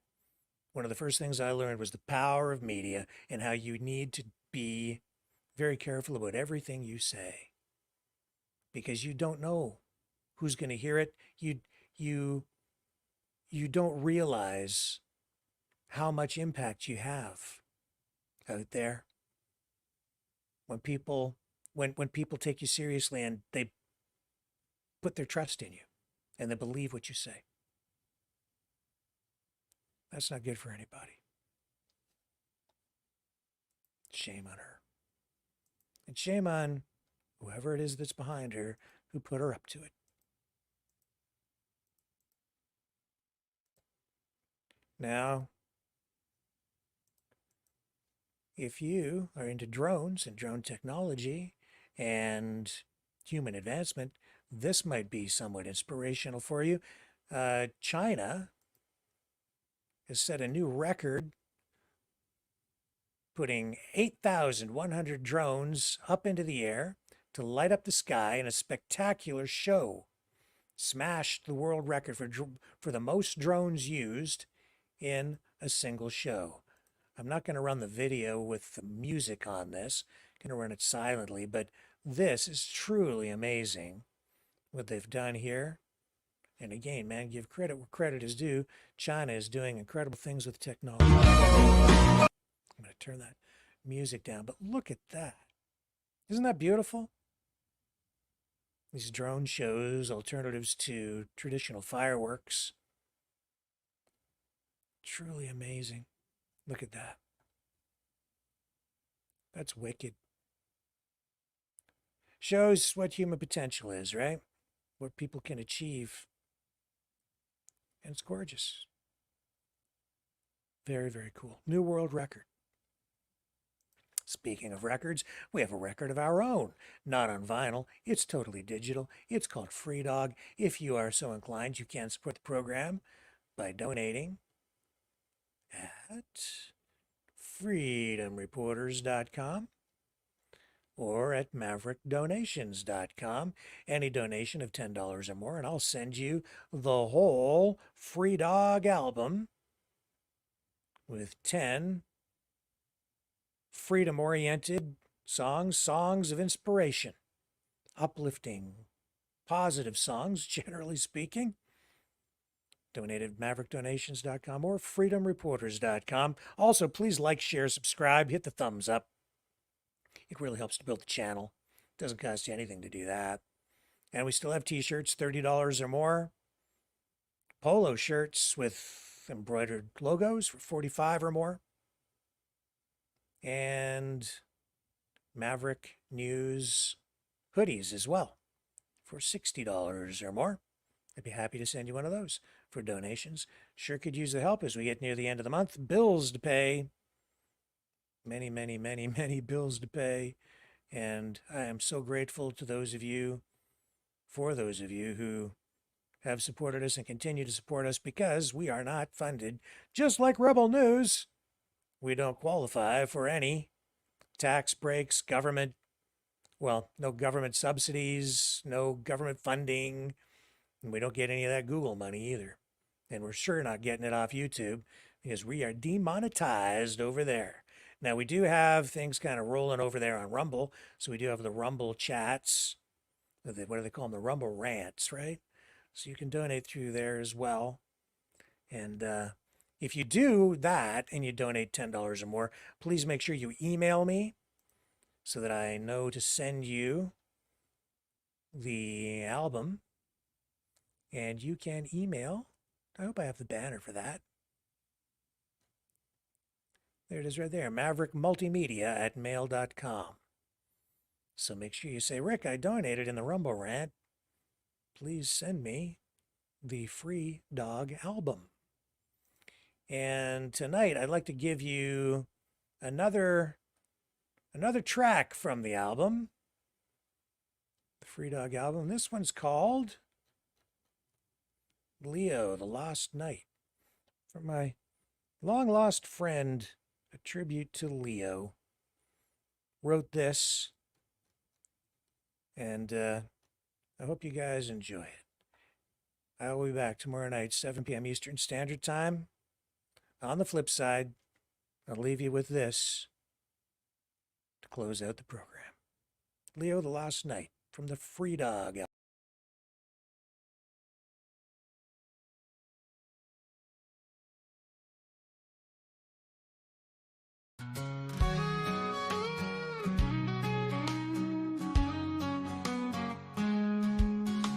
one of the first things I learned was the power of media and how you need to be very careful about everything you say, because you don't know who's going to hear it. You don't realize how much impact you have out there when people take you seriously and they put their trust in you and they believe what you say. That's not good for anybody. Shame on her. And shame on whoever it is that's behind her who put her up to it. Now, if you are into drones and drone technology and human advancement, this might be somewhat inspirational for you. China has set a new record, putting 8,100 drones up into the air to light up the sky in a spectacular show. Smashed the world record for the most drones used in a single show. I'm not going to run the video with the music on this. I'm going to run it silently, but this is truly amazing what they've done here. And again, man, give credit where credit is due. China is doing incredible things with technology. I'm going to turn that music down, but look at that. Isn't that beautiful? These drone shows, alternatives to traditional fireworks. Truly amazing. Look at that. That's wicked. Shows what human potential is, right? What people can achieve. And it's gorgeous. Very, very cool. New world record. Speaking of records, we have a record of our own. Not on vinyl. It's totally digital. It's called Free Dog. If you are so inclined, you can support the program by donating at freedomreporters.com or at maverickdonations.com. Any donation of $10 or more, and I'll send you the whole Free Dog album with 10 freedom-oriented songs of inspiration, uplifting, positive songs, generally speaking. Donate at maverickdonations.com or freedomreporters.com. Also, please like, share, subscribe, hit the thumbs up. It really helps to build the channel. It doesn't cost you anything to do that. And we still have t-shirts, $30 or more. Polo shirts with embroidered logos for $45 or more. And Maverick News hoodies as well for $60 or more. I'd be happy to send you one of those for donations. Sure could use the help as we get near the end of the month. Bills to pay. Many, many, many, many bills to pay. And I am so grateful to those of you, for those of you who have supported us and continue to support us, because we are not funded. Just like Rebel News, we don't qualify for any tax breaks, no government subsidies, no government funding, and we don't get any of that Google money either. And we're sure not getting it off YouTube because we are demonetized over there. Now, we do have things kind of rolling over there on Rumble, so we do have the Rumble chats what do they call them? The Rumble Rants, right? So you can donate through there as well. And if you do that and you donate $10 or more, please make sure you email me so that I know to send you the album. And you can email. I hope I have the banner for that. There it is right there, maverickmultimedia@mail.com. So make sure you say, Rick, I donated in the Rumble Rant. Please send me the Free Dog album. And tonight I'd like to give you another track from the album, the Free Dog album. This one's called Leo, the Lost Night. From my long-lost friend, a tribute to Leo, wrote this. And I hope you guys enjoy it. I will be back tomorrow night, 7 p.m. Eastern Standard Time. On the flip side, I'll leave you with this to close out the program. Leo, the Lost Night from the Free Dog album.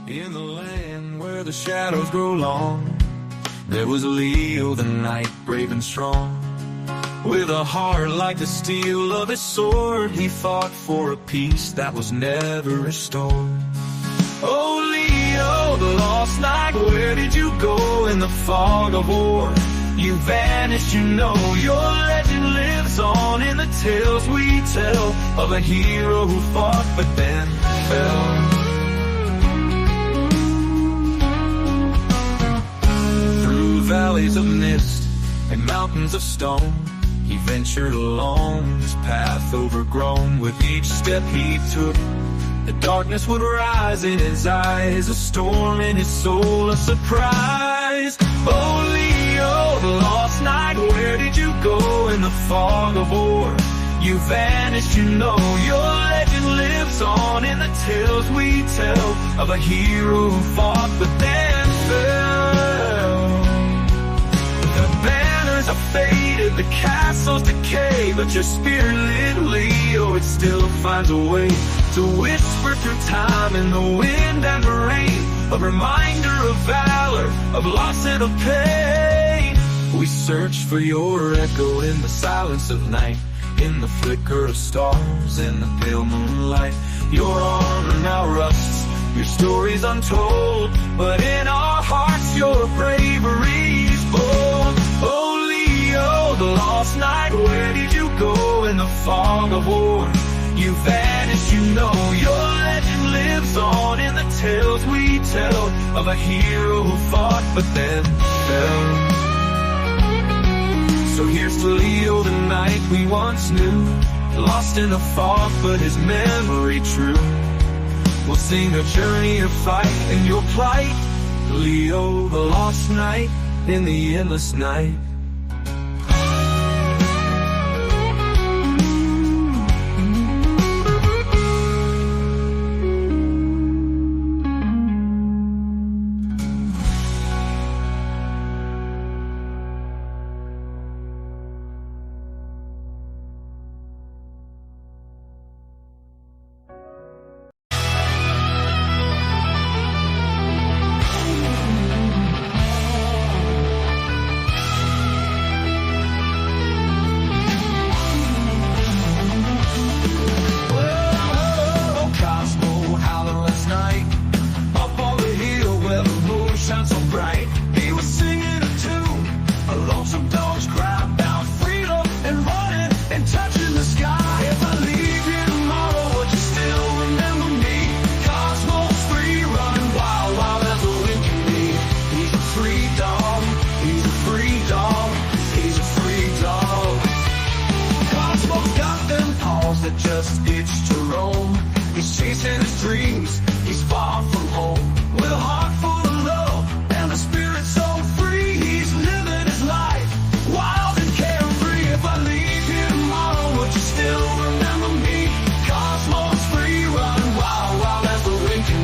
In the land where the shadows grow long, there was Leo the knight, brave and strong. With a heart like the steel of his sword, he fought for a peace that was never restored. Oh Leo, the lost knight, where did you go in the fog of war? You vanished, you know your legend lives on in the tales we tell of a hero who fought but then fell. Valleys of mist and mountains of stone, he ventured along this path overgrown. With each step he took, the darkness would rise in his eyes, a storm in his soul, a surprise. Oh Leo, the lost knight, where did you go in the fog of war? You vanished, you know your legend lives on in the tales we tell of a hero who fought but then fell. Are faded, the castles decay, but your spirit lit, Leo, it still finds a way to whisper through time in the wind and the rain, a reminder of valor, of loss and of pain. We search for your echo in the silence of night, in the flicker of stars, in the pale moonlight. Your armor now rusts, your story's untold, but in our hearts your bravery's bold. Oh Leo, the lost knight, where did you go in the fog of war? You vanished, you know your legend lives on in the tales we tell of a hero who fought but then fell. So here's to Leo, the knight we once knew, lost in the fog but his memory true. We'll sing a journey of fight in your plight, Leo, the lost knight in the endless night. Still remember me, Cosmos free, run wild, wild as the wind can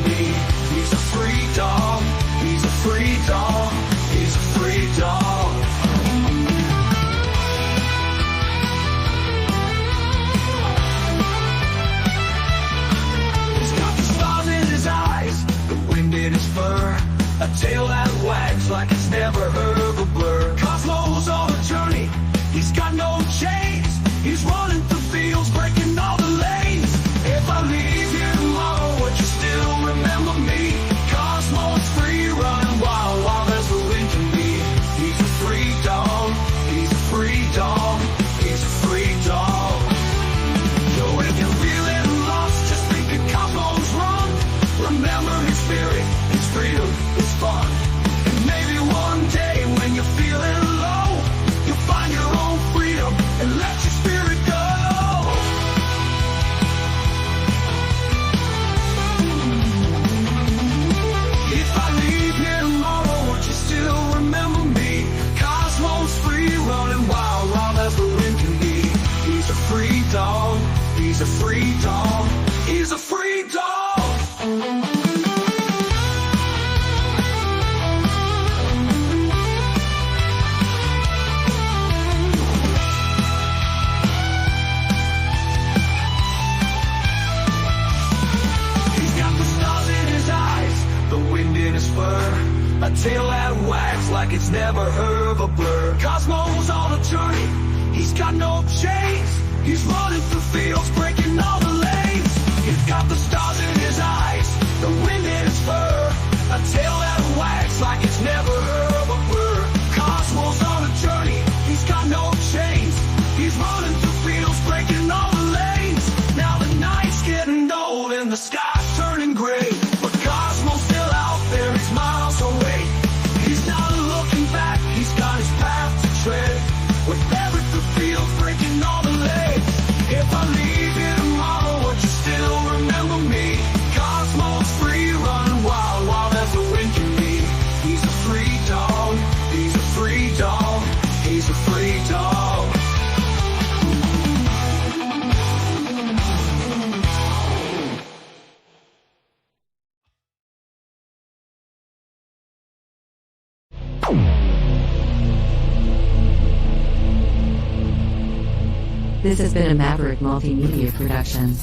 He's a free dog. He's a free dog. He's got the stars in his eyes, the wind in his fur, a tail that wags like it's never heard of a bird. Cosmo's on a journey, he's got no chains. He's running through fields, breaking all the lanes. He's got the stars in his eyes, the wind in his fur, a tail that wags like it's never heard of a bird. Cosmo's on a journey, he's got no chains. He's running through fields, breaking all the lanes. Now the night's getting old and the sky's turning gray, but Cosmo's still out there, he's miles away. He's not looking back, he's got his path to tread. With Maverick the field, breaking all the lanes. If I leave here tomorrow, would you still remember me? Cosmo's free, running wild, wild as the wind can be. He's a free dog, he's a free dog, he's a free dog. This has been a Maverick Multimedia production.